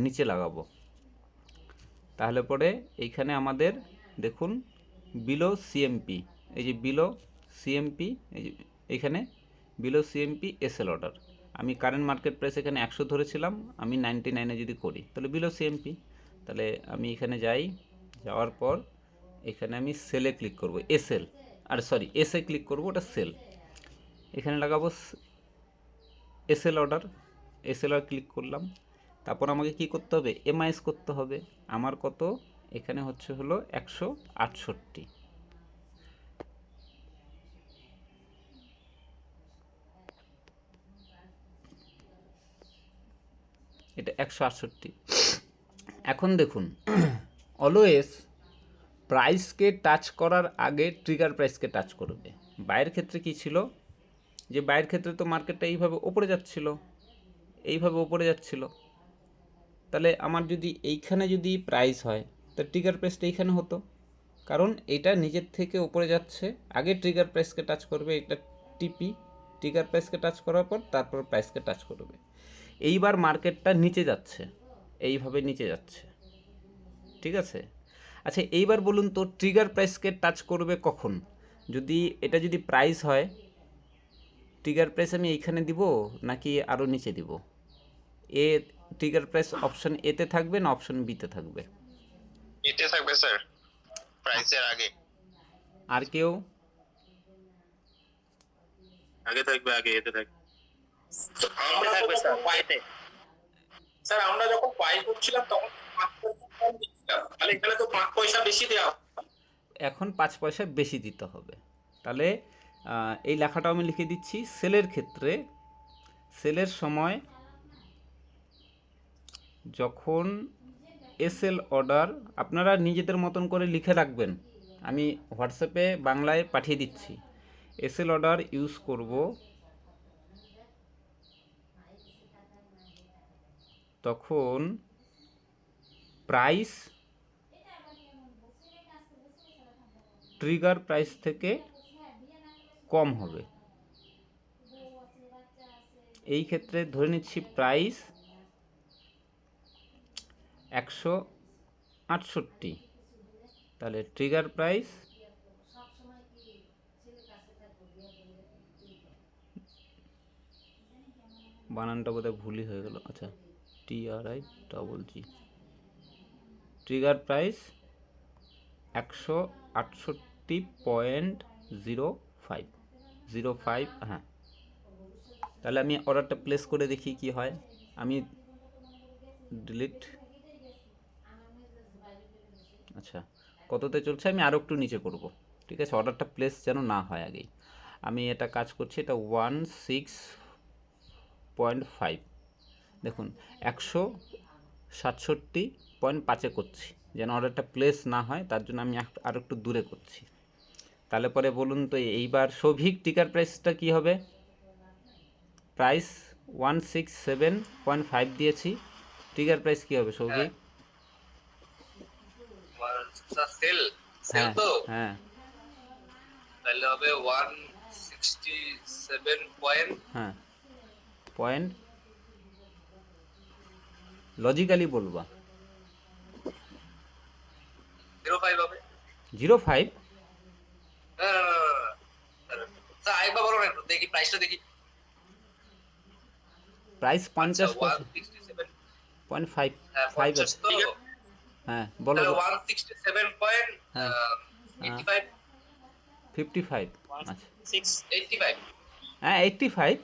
নিচে লাগাবো। তাহলে পরে এইখানে আমাদের দেখুন বিলো সিএমপি, এই যে বিলো সিএমপি, এই যে এখানে বিলো সিএমপি এসএল অর্ডার। আমি কারেন্ট মার্কেট প্রাইস এখানে 100 ধরেছিলাম, আমি 99-এ যদি করি তাহলে বিলো সিএমপি। তাহলে আমি এখানে যাই, যাওয়ার পর এখানে আমি সেলে ক্লিক করব, এসএল, আর সরি এসে ক্লিক করব, ওটা সেল। এখানে লাগাবো SL order, SL order click করলাম। তারপর আমাকে কি করতে হবে? এমআইএস করতে হবে। আমার কত? এখানে হচ্ছে হলো 168, এটা 168। এখন দেখুন, অলওয়েজ প্রাইসকে টাচ করার আগে ট্রিগার প্রাইসকে টাচ করবে। বাইরের ক্ষেত্রে কি ছিল, যে বাইরের ক্ষেত্রে তো মার্কেটটা এইভাবে ওপরে যাচ্ছিল, এইভাবে ওপরে যাচ্ছিল। তাহলে আমার যদি এইখানে যদি প্রাইস হয়, তা ট্রিগার প্রাইসটা এইখানে হতো, কারণ এটা নিজের থেকে উপরে যাচ্ছে। আগে ট্রিগার প্রাইসকে টাচ করবে, এটা টিপি, ট্রিগার প্রাইসকে টাচ করার পর তারপর প্রাইসকে টাচ করবে। এইবার মার্কেটটা নিচে যাচ্ছে, এইভাবে নিচে যাচ্ছে, ঠিক আছে? আচ্ছা, এইবার বলুন তো ট্রিগার প্রাইসকে টাচ করবে কখন? যদি এটা যদি প্রাইস হয়, ট্রিগার প্রাইস আমি এইখানে দিব নাকি আরও নিচে দিব? এ ট্রিগার প্রাইস অপশন এতে থাকবে না অপশন বিতে থাকবে? এতে থাকবে স্যার, প্রাইসের আগে। আর কেউ? আগে থাকবে, আগে এতে থাকবে। আমরা থাকবে স্যার পাইতে। স্যার আমরা যখন পাই করছিলাম তখন তাহলে এখানে তো 5 পয়সা বেশি দেওয়া। এখন 5 পয়সা বেশি দিতে হবে। তাহলে এই লেখাটা আমি লিখে দিচ্ছি। সেলের ক্ষেত্রে সেলের সময় যখন এসএল অর্ডার, আপনারা নিজেদের মতন করে লিখে রাখবেন, আমি হোয়াটসঅ্যাপে বাংলায় পাঠিয়ে দিচ্ছি। এসএল অর্ডার ইউজ করব তখন প্রাইস ট্রিগার প্রাইস থেকে কম হবে। এই ক্ষেত্রে ধরে নিচ্ছি প্রাইস 168, তাহলে ট্রিগার প্রাইস বানানটা বোধহয় ভুলই হয়ে গেল। আচ্ছা, TRI ট্রিগার প্রাইস 168.05 হ্যাঁ। তাহলে আমি অর্ডারটা প্লেস করে দেখি কি হয়। আমি ডিলিট, আচ্ছা কততে চলছে, আমি আরও একটু নিচে করব, ঠিক আছে, অর্ডারটা প্লেস যেন না হয় আগেই। আমি এটা কাজ করছি, এটা 16.5, দেখুন 167.5 করছি, যেন অর্ডারটা প্লেস না হয়, তার জন্য আমি আরও একটু দূরে করছি। তাহলে পরে বলুন তো এইবার সৌভিক টিকার প্রাইসটা কি হবে? প্রাইস 167.5 দিয়েছি, টিকার প্রাইস কি হবে সৌভিক? সেল হ্যাঁ তো হ্যাঁ তাহলে হবে 167 পয়েন্ট, হ্যাঁ পয়েন্ট, লজিক্যালি বলবা 05 হবে। 05? স্যার আরেকবার বলো না একটু, দেখি প্রাইসটা দেখি। প্রাইস 50 পয়সা 167.5 0.5 আছে। তো হ্যাঁ বলো। তাহলে 167.85 55, আচ্ছা 685। হ্যাঁ 85।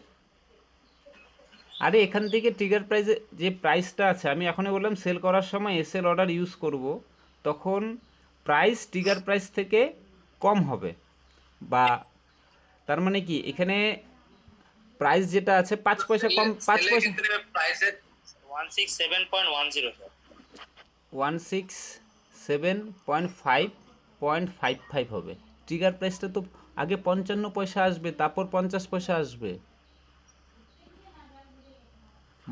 আরে এখান থেকে ট্রিগার প্রাইসে যে প্রাইসটা আছে, আমি এখনই বললাম সেল করার সময় এসএল অর্ডার ইউজ করব, তখন প্রাইস ট্রিগার প্রাইস থেকে কম হবে, বা তার মানে কি এখানে প্রাইস যেটা আছে 5 পয়সা কম, 5 পয়সা প্রাইসে 167.10 স্যার। 167.5 হবে। ট্রিগার প্রাইসটা তো আগে 55 পয়সা আসবে, তারপর 50 পয়সা আসবে।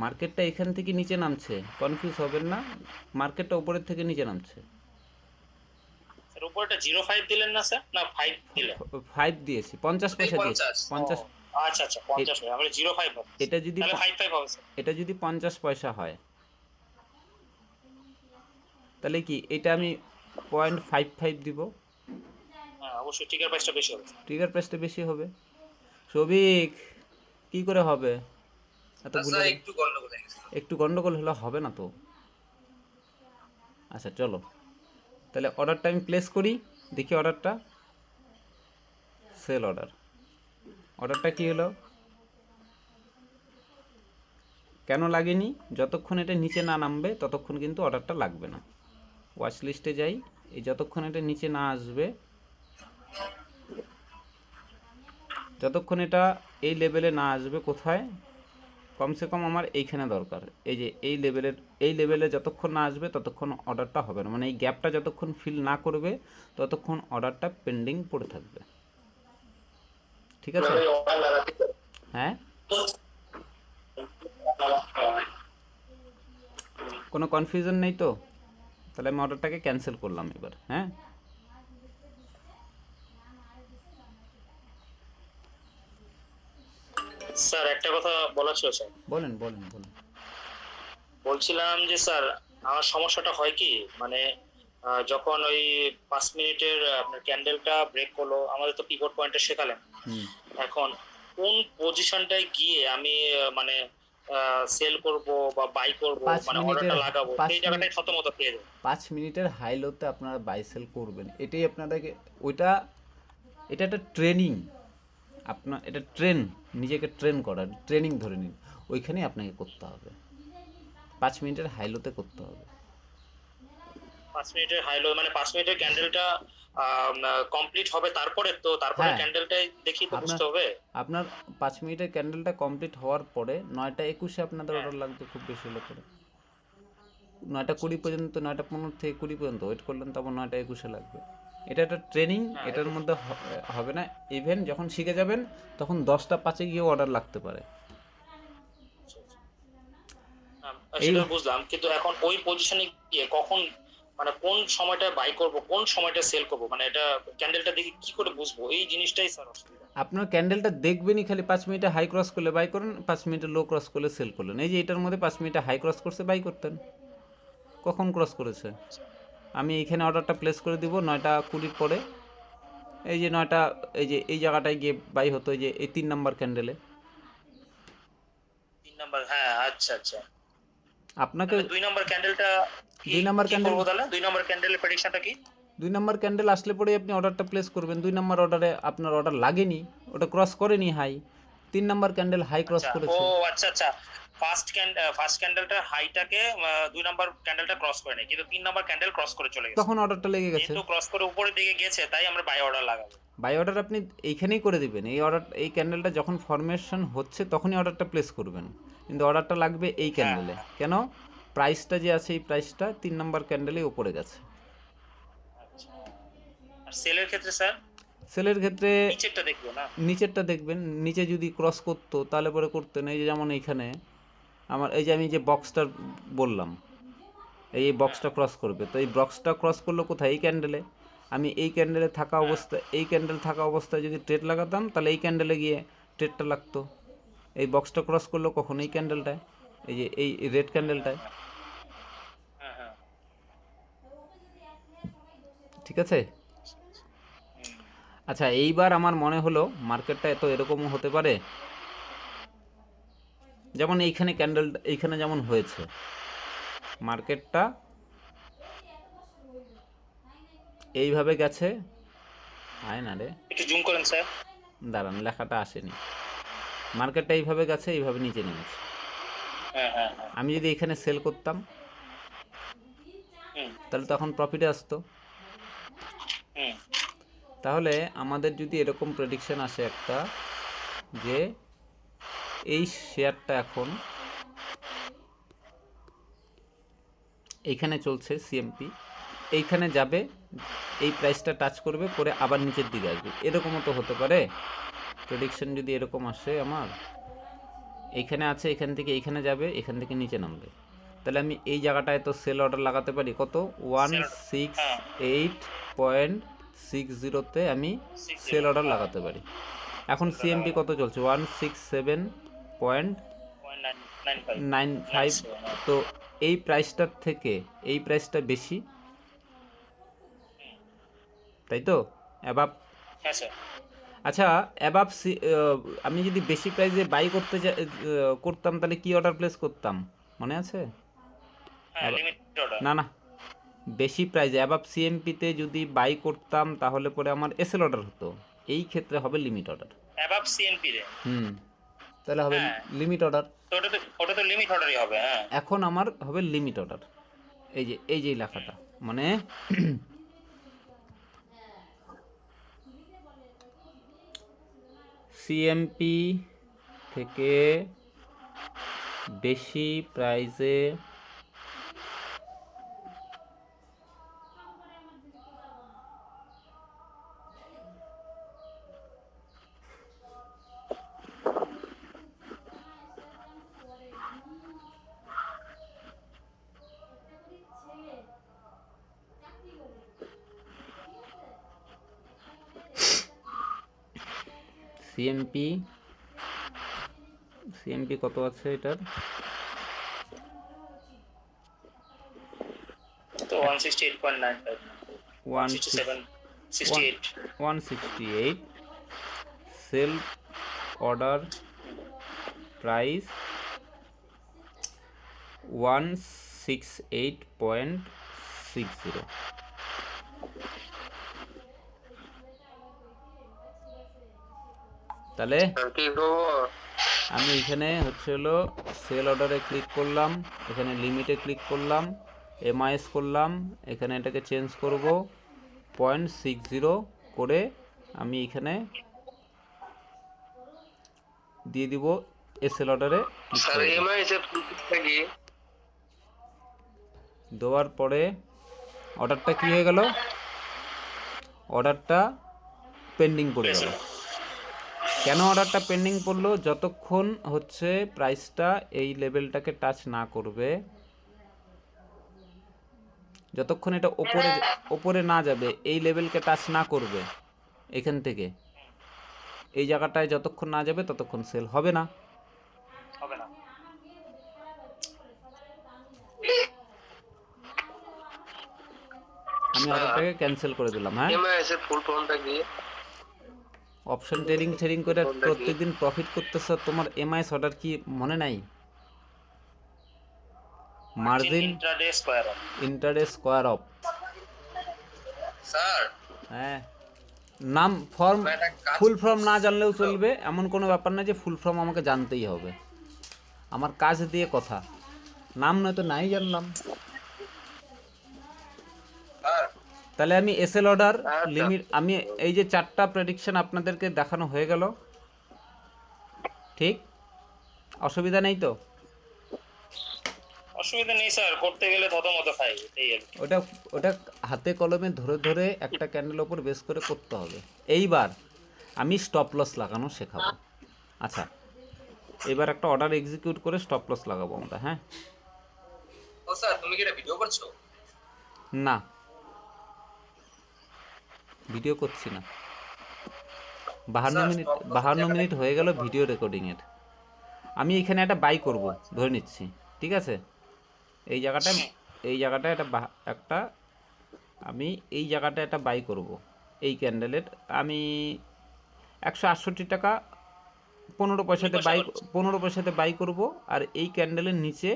মার্কেটটা এখান থেকে নিচে নামছে, কনফিউজ হবেন না, মার্কেটটা উপরের থেকে নিচে নামছে। স্যার উপরটা 05 দিলেন না স্যার, না 5 দিলেন? 5 দিয়েছি, 50 পয়সা দিয়েছি, 50। আচ্ছা আচ্ছা 50 হবে, আমরা 05 হবে। এটা যদি তাহলে 55 হবে স্যার। এটা যদি 50 পয়সা হয়, তাহলে কি এটা আমি 0.55 দিব? হ্যাঁ অবশ্যই টিকার প্রাইসটা বেশি হবে। ট্রিগার প্রাইসটা বেশি হবে। সবিক কি করে হবে? এত ভুলে আচ্ছা একটু গন্ডগোল হয়ে গেছে। একটু গন্ডগোল হলে হবে না তো। আচ্ছা চলো, তাহলে অর্ডারটা আমি প্লেস করি, দেখি অর্ডারটা, সেল অর্ডার, অর্ডারটা কি হলো? কেন লাগেনি? যতক্ষণ এটা নিচে না নামবে ততক্ষণ কিন্তু অর্ডারটা লাগবে না। ওয়াচ লিস্টে যাই, এই যতক্ষণ এটা নিচে না আসবে, যতক্ষণ এটা এই লেভেলে না আসবে, কোথায় কমসে কম আমার এইখানে দরকার, এই যে এই লেভেলে যতক্ষণ না আসবে ততক্ষণ অর্ডারটা হবে না, মানে এই গ্যাপটা যতক্ষণ ফিল না করবে ততক্ষণ অর্ডারটা পেন্ডিং পড়ে থাকবে, ঠিক আছে? হ্যাঁ, কোনো কনফিউশন নেই তো? তাহলে আমি অর্ডারটাকে ক্যান্সেল করলাম এবার। হ্যাঁ স্যার একটা কথা বলার ছিল স্যার। বলেন বলেন বলেন। বলছিলাম যে স্যার আমার সমস্যাটা হয় কি, মানে যখন ওই 5 মিনিটের আপনার ক্যান্ডেলটা ব্রেক করলো, আমাদের তো পিভট পয়েন্টে শেখালেন, এখন কোন পজিশনটায় গিয়ে আমি মানে সেল করব বা বাই করব, মানে অর্ডারটা লাগাবো, সেই জায়গাটাই থতমত পেয়ে যায়। 5 মিনিটের হাই লোতে আপনারা বাই সেল করবেন, এটাই আপনাদেরকে, ওইটা এটা একটা ট্রেনিং, আপনার এটা নিজেকে ট্রেন করার ট্রেনিং ধরে নিন, ওইখানেই আপনাকে করতে হবে, 5 মিনিটের হাই লোতে করতে হবে। 5 মিনিটের হাই লো মানে 5 মিনিটের ক্যান্ডেলটা কমপ্লিট হবে তারপরে তো তারপরে হ্যাঁ ক্যান্ডেলটাই দেখি তো আপনার বুঝতে হবে। আপনার 5 মিনিটের ক্যান্ডেলটা কমপ্লিট হওয়ার পরে 9টা 21-এ আপনাদের হ্যাঁ অর্ডার লাগবে খুব বেশি হলে পরে। 9টা 20 পর্যন্ত, 9টা 15 থেকে 20 পর্যন্ত ওয়েট করলেন, তারপর 9টা 21-এ লাগবে। এটা একটা ট্রেনিং, হ্যাঁ এটার মধ্যে হবে না। ইভেন যখন শিখে যাবেন তখন 10টা 5-এ গিয়ে অর্ডার লাগতে পারে। এই সেটা বুঝলাম, কিন্তু এখন ওই পজিশনে গিয়ে কখন মানে কোন সময়টা বাই করব কোন সময়টা সেল করব মানে এটা ক্যান্ডেলটা দেখে কি করে বুঝবো, এই জিনিসটাই স্যার অসুবিধা। আপনার ক্যান্ডেলটা দেখবেনই খালি 5 মিনিটে হাই ক্রস করলে বাই করেন, 5 মিনিটে লো ক্রস করলে সেল করলেন। এই যে এটার মধ্যে 5 মিনিটে হাই ক্রস করছে বাই করতেন, কখন ক্রস করেছে আমি এইখানে অর্ডারটা প্লেস করে দিব 9টা 20 পরে। এই যে 9টা, এই যে এই জায়গাটায় গিয়ে বাই হতো, এই যে এই 3 নাম্বার ক্যান্ডেলে। 3 নাম্বার, হ্যাঁ আচ্ছা আচ্ছা। আপনাকে 2 নাম্বার ক্যান্ডেলটা কি 2 নাম্বার কি ক্যান্ডেল, করব তাহলে? 2 নাম্বার ক্যান্ডেলের প্রেডিকশনটা কি? 2 নাম্বার ক্যান্ডেল আসলে পরে আপনি অর্ডারটা প্লেস করবেন। 2 নাম্বার অর্ডারে আপনার অর্ডার লাগেনি, ওটা ক্রস করেনি high. 3 number candle high cross আচ্ছা ও করেছে। আচ্ছা আচ্ছা, ফার্স্ট ক্যান্ডেলটা হাইটাকে 2 নাম্বার ক্যান্ডেলটা ক্রস করে নেই, কিন্তু 3 নাম্বার ক্যান্ডেল ক্রস করে চলে গেছে। তখন অর্ডারটা লেগে গেছে। যেহেতু ক্রস করে উপরের দিকে গেছে তাই আমরা বাই অর্ডার লাগাবো। বাই অর্ডার আপনি এইখানেই করে দিবেন। এই অর্ডার, এই ক্যান্ডেলটা যখন ফরমেশন হচ্ছে তখনই অর্ডারটা প্লেস করবেন, কিন্তু অর্ডারটা লাগবে এই ক্যান্ডেলে। কেন? প্রাইসটা যে আছে এই প্রাইসটা 3 নাম্বার ক্যান্ডেলেই উপরে গেছে। আচ্ছা, আর সেলের ক্ষেত্রে স্যার সেলের ক্ষেত্রে নিচেরটা দেখবো না? নিচেরটা দেখবেন, নিচে যদি ক্রস করতো তাহলে পরে করতেন। এই যে যেমন এইখানে আমার, এই যে আমি যে বক্সটা বললাম, এই বক্সটা ক্রস করবে, তো এই বক্সটা ক্রস করলো কোথায়? এই ক্যান্ডেলে। আমি এই ক্যান্ডেলে থাকা অবস্থায়, এই ক্যান্ডেল থাকা অবস্থায় যদি ট্রেড লাগাতাম তাহলে এই ক্যান্ডেলে গিয়ে ট্রেডটা লাগতো। এই বক্সটা ক্রস করলো কখন? এই ক্যান্ডেলটায়, এই যে এই রেড ক্যান্ডেলটায়। হ্যাঁ হ্যাঁ ঠিক আছে? আচ্ছা, এইবার আমার মনে হলো মার্কেটটা এত এরকমও হতে পারে, যেমন এইখানে ক্যান্ডেল, এইখানে যেমন হয়েছে মার্কেটটা এইভাবে গেছে। আয় না রে, একটু জুম করেন স্যার। দাঁড়ান, লেখাটা আসেনি। মার্কেটটা এইভাবে গেছে, এইভাবে নিচে নেমেছে। হ্যাঁ হ্যাঁ হ্যাঁ আমি যদি এখানে সেল করতাম হুম তাহলে তখন প্রফিটে আসতো। হুম তাহলে আমাদের যদি এরকম প্রেডিকশন আসে একটা, যে এই শেয়ারটা এখন এইখানে চলছে সিএমপি, এইখানে যাবে, এই প্রাইসটা টাচ করবে, করে আবার নিচের দিকে আসবে, এরকমও তো হতে পারে। প্রেডিকশন যদি এরকম আসে আমার, এইখানে আছে, এখান থেকে এইখানে যাবে, এখান থেকে নিচে নামবে, তাহলে আমি এই জায়গাটায় তো সেল অর্ডার লাগাতে পারি। কত? 168.60-তে আমি সেল অর্ডার লাগাতে পারি। এখন সিএমপি কত চলছে? 167.95। তো এই প্রাইসটার থেকে এই প্রাইসটা বেশি, তাই তো? অ্যাবাভ। হ্যাঁ স্যার আচ্ছা, অ্যাবাভ আমি যদি বেশি প্রাইসে বাই করতাম তাহলে কি অর্ডার প্লেস করতাম, মনে আছে? হ্যাঁ লিমিট অর্ডার। না না, বেশি প্রাইসে অ্যাবাভ সিএমপিতে যদি বাই করতাম তাহলে পরে আমার এসএল অর্ডার হতো। এই ক্ষেত্রে হবে লিমিট অর্ডার। অ্যাবাভ সিএনপি রে? তাহলে হবে হ্যাঁ লিমিট অর্ডার। তো ওটা তো লিমিট অর্ডারই হবে। হ্যাঁ এখন আমার হবে লিমিট অর্ডার। এই যে লেখাটা, মানে সিএমপি থেকে বেশি প্রাইসে সিএমপি কত আছে এটার? তো 168.95 167 168 সেল অর্ডার প্রাইস 168.60। তাহলে আমি এখানে হচ্ছে হলো সেল অর্ডারে ক্লিক করলাম, এখানে লিমিটে ক্লিক করলাম, এমআইএস করলাম, এখানে এটাকে চেঞ্জ করব 0.60 করে আমি এখানে দিয়ে দিব এসএল অর্ডারে ক্লিক স্যার করে দেব। এমআইএস এর ফুল ফর্মটা কি? দেওয়ার পরে অর্ডারটা কি হয়ে গেল, অর্ডারটা পেন্ডিং পড়ে গেল। কেন অর্ডারটা পেন্ডিং পড়লো? যতক্ষণ হচ্ছে প্রাইসটা এই লেভেলটাকে টাচ না করবে, যতক্ষণ এটা ওপরে না যাবে, এই লেভেলকে টাচ না করবে, এখান থেকে এই জায়গাটায় যতক্ষণ না যাবে ততক্ষণ সেল হবে না। হবে না। আমি অর্ডারটাকে ক্যান্সেল করে দিলাম। হ্যাঁ, এমআইএস এর ফুল ফর্মটা কি? অপশন ট্রেডিং করে প্রত্যেকদিন প্রফিট করতেছ, তোমার এমআইএস অর্ডার কি মনে নাই? Margin intraday square of. Sir হ্যাঁ, নাম ফর্ম ফুল ফর্ম না জানলেও চলবে, এমন কোনো ব্যাপার না যে ফুল ফর্ম আমাকে জানতেই হবে। আমার কাজ দিয়ে কথা, নাম নয়তো নাই জানলাম। স্যার তাহলে আমি এসএল অর্ডার লিমিট, আমি এই যে 4টা প্রেডিকশন আপনাদেরকে দেখানো হয়ে গেল, ঠিক? অসুবিধা নেই তো? অসুবিধা নেই স্যার, করতে গেলে থতমত খাই, এই আর কি। ওটা হাতে কলমে ধরে ধরে একটা ক্যান্ডেল ওপর বেস করে করতে হবে। এইবার আমি স্টপ লস লাগানো শেখাবো। আচ্ছা, এবার একটা অর্ডার এক্সিকিউট করে স্টপ লস লাগাবো আমরা। হ্যাঁ, ও স্যার তুমি কি এটা ভিডিও করছো? না, ভিডিও করছি না। 52 মিনিট হয়ে গেল ভিডিও রেকর্ডিং এর। আমি এখানে একটা বাই করব ধরে নিচ্ছি, ঠিক আছে? এই জায়গাটায় আমি এই জায়গাটায় একটা বাই করব এই ক্যান্ডেলের। আমি 168 টাকা 15 পয়সাতে বাই করব, আর এই ক্যান্ডেলের নিচে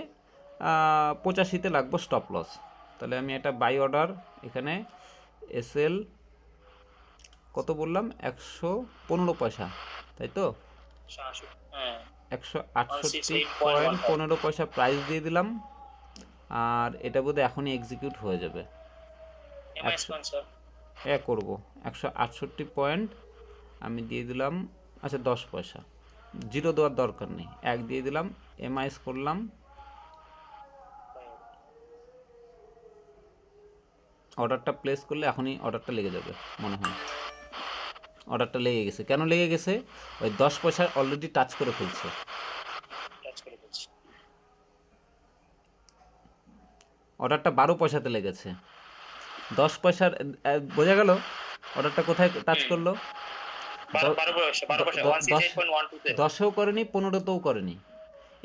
85-তে লাগবো স্টপ লস। তাহলে আমি একটা বাই অর্ডার এখানে এসএল কত বললাম, 115 পয়সা, তাই তো? 168.15 প্রাইস দিয়ে দিলাম, আর এটা বোধহয় এখনই এক্সিকিউট হয়ে যাবে। করব 168 পয়েন্ট আমি দিয়ে দিলাম। আচ্ছা, 10 পয়সা, 0 দেওয়ার দরকার নেই, 1 দিয়ে দিলাম। এমআইএস করলাম, অর্ডারটা প্লেস করলে এখনই অর্ডারটা লেগে যাবে মনে হয়। অর্ডারটা লেগে গেছে। কেন লেগে গেছে? ওই 10 পয়সা অলরেডি টাচ করে ফেলছে। অর্ডারটা 12 পয়সাতে লেগেছে, 10 পয়সার বোঝা গেল অর্ডারটা কোথায় টাচ করলো। 10এও করেনি, 15তেও করেনি।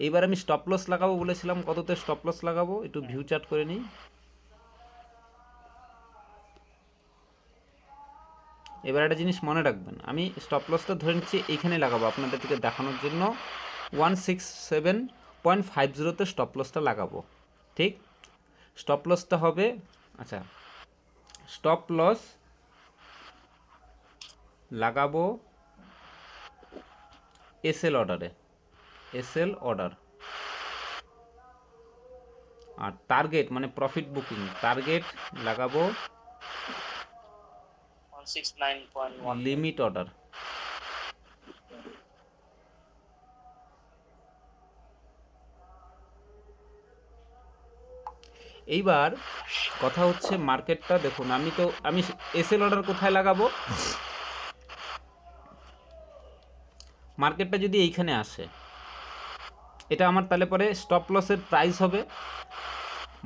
এইবার আমি স্টপ লস লাগাবো বলেছিলাম, কততে স্টপ লস লাগাবো একটু ভিউ চার্ট করে নিই। এবার একটা জিনিস মনে রাখবেন, আমি স্টপ লসটা ধরে নিচ্ছি এইখানে লাগাবো আপনাদেরকে দেখানোর জন্য। 167.50তে স্টপ লসটা লাগাবো, ঠিক? স্টপ লসটা হবে, আচ্ছা, স্টপ লস লাগাবো এসএল অর্ডারে, এসএল অর্ডার। আর টার্গেট মানে প্রফিট বুকিং টার্গেট লাগাবো লিমিট অর্ডার। এইবার কথা হচ্ছে মার্কেটটা দেখুন, আমি এসএল অর্ডার কোথায় লাগাবো? মার্কেটটা যদি এইখানে আসে, এটা আমার তাহলে পরে স্টপ লসের প্রাইস হবে।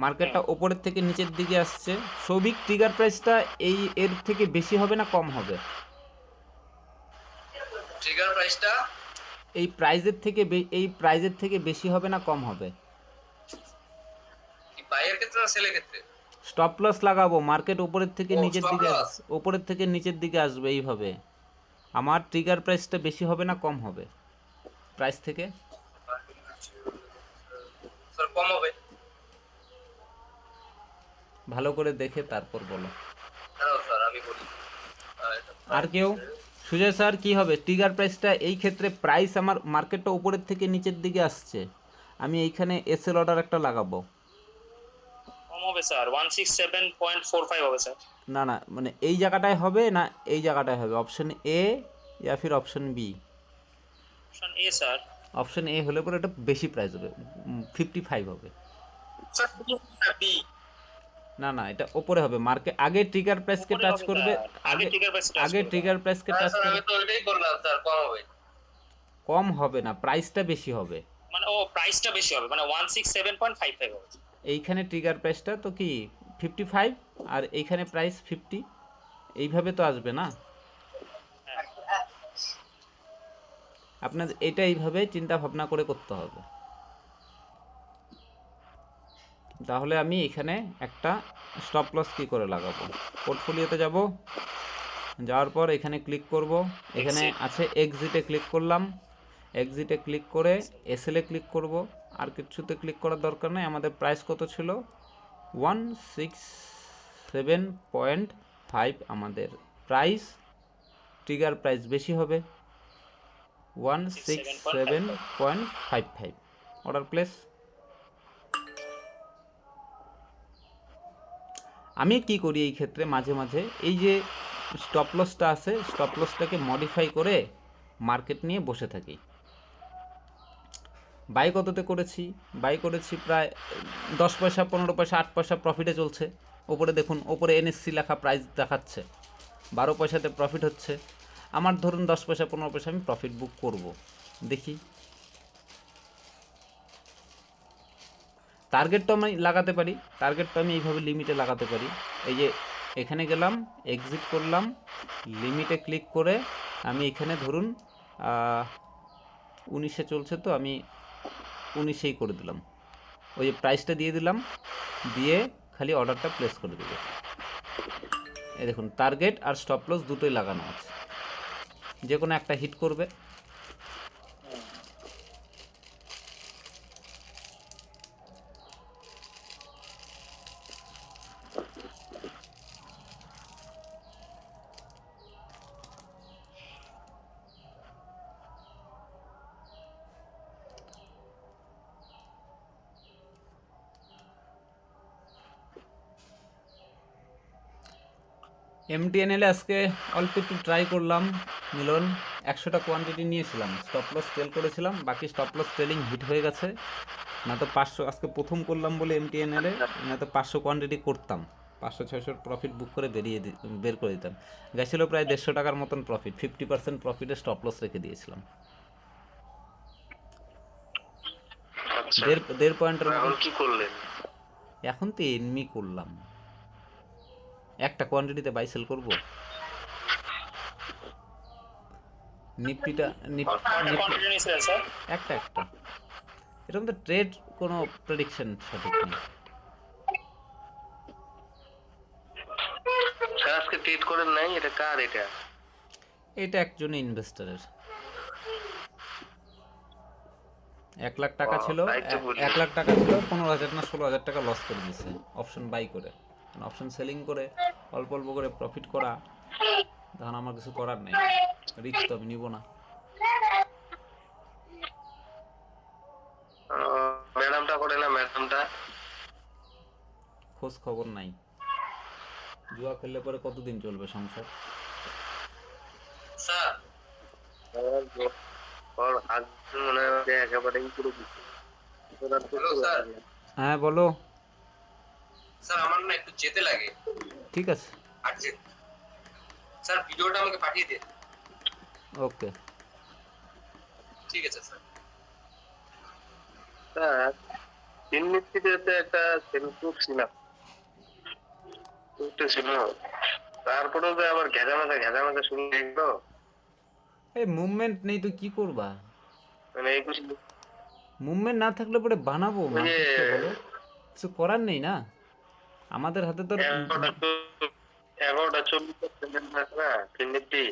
মার্কেটটা ওপরের থেকে নিচের দিকে আসছে, সৌভিক ট্রিগার প্রাইসটা এর থেকে বেশি হবে না কম হবে? ট্রিগার প্রাইসটা এই প্রাইজের থেকে বেশি হবে না কম হবে? কি বাইয়ের ক্ষেত্রে না সেলের ক্ষেত্রে? স্টপ লস লাগাবো, মার্কেট ওপরের থেকে নিচের দিকে আসবে এইভাবে। আমার ট্রিগার প্রাইসটা বেশি হবে না কম হবে প্রাইস থেকে? স্যার কম হবে। ভালো করে দেখে তারপর বলো। স্যার আমি বলি, আর কেউ? সুজয় স্যার, কি হবে ট্রিগার প্রাইসটা? এই ক্ষেত্রে প্রাইস আমার মার্কেটটা উপরের থেকে নিচের দিকে আসছে, আমি এইখানে এসএল অর্ডার একটা লাগাবো। কম হবে স্যার, 167.45 হবে স্যার। না না, মানে এই জায়গাটায় হবে না এই জায়গাটায় হবে? অপশন এ ইয়া ফির option B? Option A sir. Option A হলে পরে এটা বেশি প্রাইস হবে, 55 হবে। Sir B. না না, এটা ওপরে হবে। মার্কেট আগে ট্রিগার প্রাইসকে উপরে টাচ হবে করবে, স্যার, আগে আগে ট্রিগার প্রাইস টাচ আগে করবে। ট্রিগার প্রাইসকে হ্যাঁ টাচ স্যার, আমি করবে। তো ওইটাই করলাম স্যার, কম হবে। কম হবে না, প্রাইসটা বেশি হবে। মানে ও প্রাইসটা বেশি হবে, মানে 167.55 হবে। এইখানে ট্রিগার প্রাইসটা তো কি 55 আর এইখানে প্রাইস 50, এইভাবে তো আসবে না। আপনার এটা এইভাবে চিন্তা ভাবনা করে করতে হবে। তাহলে আমি এখানে একটা স্টপ লস কি করে লাগাবো? পোর্টফোলিওতে যাব, যাওয়ার পর এখানে ক্লিক করব, এখানে আছে এক্সিটে ক্লিক করলাম, এক্সিটে ক্লিক করে এসএলে ক্লিক করব। আর কিছুতে ক্লিক করার দরকার নেই। আমাদের প্রাইস কত ছিল? 167.5 আমাদের প্রাইস। ট্রিগার প্রাইস বেশি হবে, 167.55। Order place. আমি কি করি এই ক্ষেত্রে মাঝে মাঝে, এই যে স্টপ লসটা আছে, স্টপ লসটাকে মডিফাই করে মার্কেট নিয়ে বসে থাকি। বাই কততে করেছি? বাই করেছি প্রায় 10 পয়সা, 15 পয়সা, 8 পয়সা প্রফিটে চলছে। ওপরে দেখুন, ওপরে এনএসসি লেখা প্রাইস দেখাচ্ছে, 12 পয়সাতে প্রফিট হচ্ছে। আমার ধরুন 10 পয়সা 15 পয়সা আমি প্রফিট বুক করব। দেখি টার্গেট তো আমি লাগাতে পারি, টার্গেট তো আমি এইভাবে লিমিটে লাগাতে পারি। এই যে এখানে গেলাম, এক্সিট করলাম, লিমিটে ক্লিক করে আমি এখানে ধরুন 19-এ চলছে, তো আমি 19-এই করে দিলাম। ওই যে প্রাইসটা দিয়ে দিলাম, দিয়ে খালি অর্ডারটা প্লেস করে দেবো। এই দেখুন, টার্গেট আর স্টপ লস দুটোই লাগানো আছে, যে কোনো একটা হিট করবে। এমটিএনএল আজকে অল্প একটু ট্রাই করলাম। মিলন 100টা কোয়ান্টিটি নিয়েছিলাম, স্টপ লস সেল করেছিলাম, বাকি স্টপ লস ট্রেলিং হিট হয়ে গেছে। না তো 500, আজকে প্রথম করলাম বলে এমটিএনএলে, না তো 500 কোয়ান্টিটি করতাম, 500-600 প্রফিট বুক করে বের করে দিতাম। গেছিলো প্রায় 150 টাকার মতন প্রফিট, 50% প্রফিটে স্টপ লস রেখে দিয়েছিলাম। আচ্ছা, 1.5 পয়েন্টের এখন মতন। কি করলেন? এখন তো এমনি করলাম, একটা কোয়ান্টিটিতে বাই সেল করবো। নিফটিটা কোয়ান্টিটি নিয়েছিলেন স্যার? একটা একটা, এরকম তো ট্রেড কোনো প্রেডিকশন সঠিক নেই। স্যার আজকে ট্রিট করেন নাই? এটা কার? এটা এটা একজন ইনভেস্টরের 1 লাখ টাকা ছিল, তাই তো বলি। 1 লাখ টাকা ছিল, 15,000 না 16,000 টাকা লস করে দিয়েছে অপশন বাই করে। অপশন সেলিং করে অল্প অল্প করে প্রফিট করা, তখন আমার কিছু করার নেই, রিস্ক তো আমি নিব না। ম্যাডামটা করে না, ম্যাডামটা খোঁজ খবর নাই। জুয়া খেললে পরে কতদিন চলবে সংসার? স্যার ওর হাজবেন্ড মনে হয় যে একেবারেই পুরো দিচ্ছে। Hello sir. হ্যাঁ বলো। স্যার আমার না একটু যেতে লাগে। ঠিক আছে, আর্জেন্ট। স্যার ভিডিওটা আমাকে পাঠিয়ে দিন। ওকে। ঠিক আছে স্যার। স্যার নিফটিতে একটা সেন্সর ছিল, ছিল, তারপরেও যে আবার ঘেঁজামাথা শুরু হয়ে গেল। এই মুভমেন্ট নেই তো কি করবা? মানে এই কিছু মুভমেন্ট না থাকলে পরে বানাবো ওই যে মার্কেটকে, বলো? কিছু করার নেই না আমাদের হাতে তো। 11:40 নিফটি।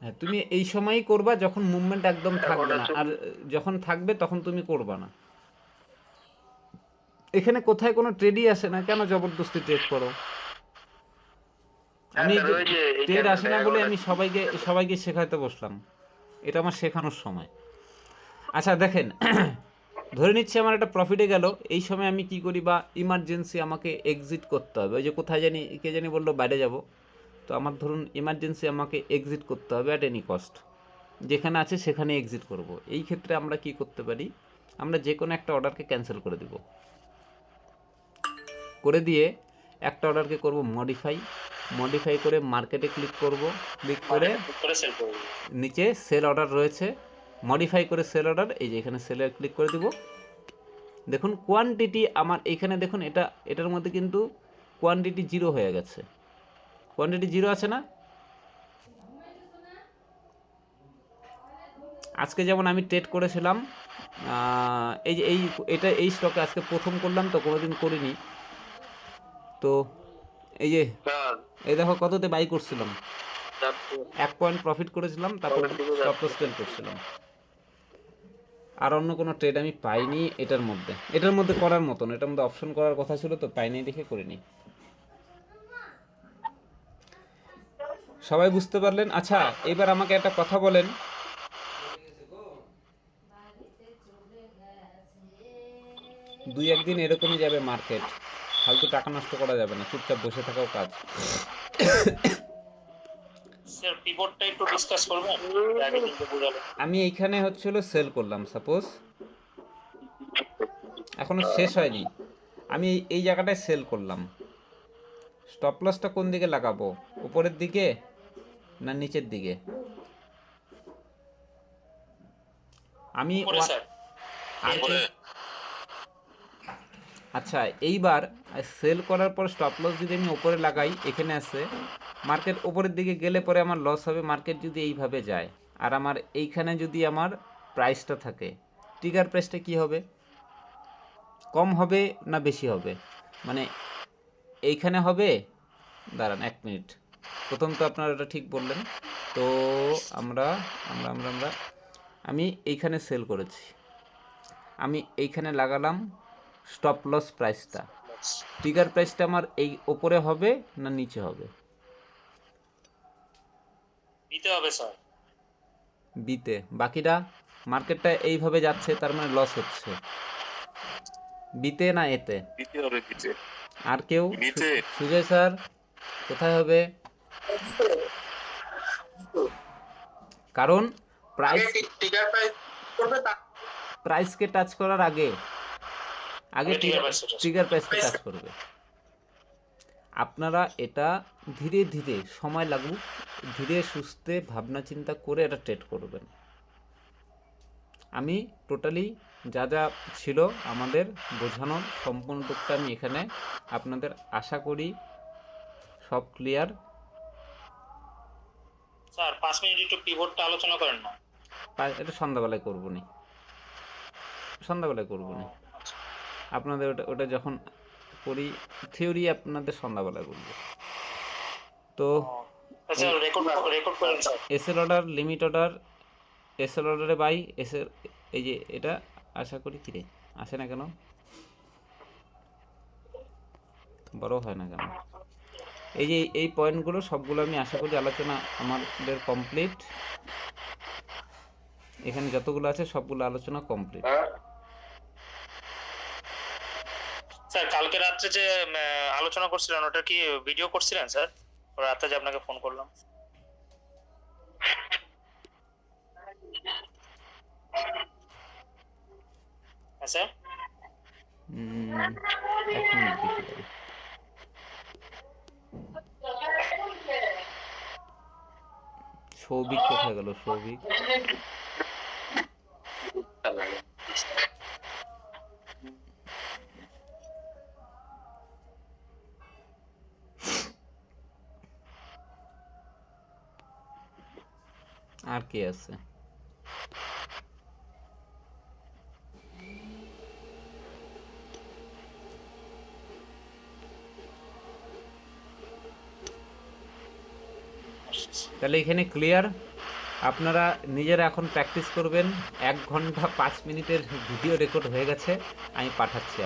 হ্যাঁ, তুমি এই সময়ই করবা যখন মুভমেন্ট একদম থাকবে না, আর 11:40 যখন থাকবে তখন তুমি করবা না। এখানে কোথায় কোনো ট্রেডই আসে না, কেন জবরদস্তি ট্রেড করো? আমি স্যার ওই যে ট্রেড আসে না বলে আমি 11:40 সবাইকে শেখাতে বসলাম, এটা আমার শেখানোর সময়। আচ্ছা দেখেন, ধরে নিচ্ছি আমার একটা প্রফিটে গেল, এই সময় আমি কি করি, বা ইমার্জেন্সি আমাকে এক্সিট করতে হবে, ওই যে কোথায় জানি কে জানি বললো বাইরে যাব, তো আমার ধরুন ইমার্জেন্সি আমাকে এক্সিট করতে হবে অ্যাট এনি কস্ট, যেখানে আছে সেখানে এক্সিট করব। এই ক্ষেত্রে আমরা কি করতে পারি, আমরা যে কোনো একটা অর্ডারকে ক্যান্সেল করে দিব, করে দিয়ে একটা অর্ডারকে করব মডিফাই করে মার্কেটে ক্লিক করব, ক্লিক করে সেল করব, নিচে সেল অর্ডার রয়েছে, মডিফাই করে সেল অর্ডার, এই যে এখানে সেলে ক্লিক করে দিব। দেখুন কোয়ান্টিটি আমার এইখানে দেখুন, এটার মধ্যে কিন্তু কোয়ান্টিটি 0 হয়ে গেছে, কোয়ান্টিটি 0 আছে না? আজকে যেমন আমি ট্রেড করেছিলাম, এই যে এই স্টকে আজকে প্রথম করলাম, তো কোনোদিন করিনি, তো এই যে এই দেখো কততে বাই করছিলাম, 1 পয়েন্ট প্রফিট করেছিলাম, তারপর স্টপ লস ট্রেড করছিলাম। আর অন্য কোনো ট্রেড আমি পাইনি এটার মধ্যে করার মতন, এটার মধ্যে অপশন করার কথা ছিল, তো পাইনি দেখে করিনি। সবাই বুঝতে পারলেন? আচ্ছা, এবার আমাকে একটা কথা বলেন, দুই একদিন এরকমই যাবে মার্কেট, ফালতু টাকা নষ্ট করা যাবে না, চুপচাপ বসে থাকাও কাজ। স্যার পিভটটা একটু ডিসকাস করবেন, আগে কিন্তু বুঝালো। আমি এইখানে হচ্ছিল সেল করলাম, সাপোজ এখনো শেষ হয়নি, আমি এই জায়গাটায় সেল করলাম, স্টপ লসটা কোন দিকে লাগাবো, উপরের দিকে না নিচের দিকে? আমি আচ্ছা, এইবার সেল করার পর স্টপ লস যদি আমি উপরে লাগাই, এখানে আছে মার্কেট উপরের দিকে গেলে পরে আমার লস হবে, মার্কেট যদি এইভাবে যায়, আর আমার এইখানে যদি আমার প্রাইসটা থাকে, ট্রিগার প্রাইসটা কি হবে, কম হবে না বেশি হবে, মানে এইখানে হবে, দাঁড়ান 1 মিনিট, প্রথম তো আপনারা এটা ঠিক বললেন, তো আমি এইখানে সেল করেছি, আমি এইখানে লাগালাম স্টপ লস প্রাইসটা, ট্রিগার প্রাইসটা আমার এই উপরে হবে না নিচে হবে? দিতে হবে স্যার, বিতে। বাকিটা মার্কেটটা এইভাবে যাচ্ছে, তার মানে লস হচ্ছে, বিতে না এতে? বিতে হবে, বিতে। আর কেউ? বিতে। সুজয় স্যার কোথায় হবে? কারণ প্রাইসকে টাচ করার আগে ট্রিগার প্রাইসকে টাচ করবে। আপনারা এটা ধীরে ধীরে, সময় লাগুক, ধীরে সুস্থে ভাবনা চিন্তা করে এটা ট্রেড করবেন। আমি টোটালি যা যা ছিল আমাদের বোঝানোর সম্পূর্ণটুকটা আমি এখানে আপনাদের আশা করি সব ক্লিয়ার। স্যার 5 মিনিট একটু পিভটটা আলোচনা করেন না। এটা সন্ধ্যাবেলায় করব নি, আপনাদের ওটা যখন করি থিওরি আপনাদের সন্ধ্যাবেলায় বলবো। তো আচ্ছা, রেকর্ড করেন sir. SL order, limit order, SL অর্ডারে বাই, এসএল, এই যে এটা আশা করি কিরে আসে না কেন, বড় হয় না কেন, এই যে এই পয়েন্টগুলো সবগুলো আমি আশা করি আলোচনা আমাদের কমপ্লিট, এখানে যতগুলো আছে সবগুলো আলোচনা কমপ্লিট। স্যার কালকে রাত্রে যে আলোচনা করছিলেন ওটা কি ভিডিও করছিলেন স্যার? রাতে যে আপনাকে ফোন করলাম। হ্যাঁ স্যার। 1 মিনিট দেখি দাঁড়ান। সৌভিক কোথায় গেল? সৌভিক আর কে আছে? তাহলে এখানে ক্লিয়ার। আপনারা নিজেরা এখন প্র্যাকটিস করবেন। 1 ঘন্টা 5 মিনিটের ভিডিও রেকর্ড হয়ে গেছে, আমি পাঠাচ্ছি।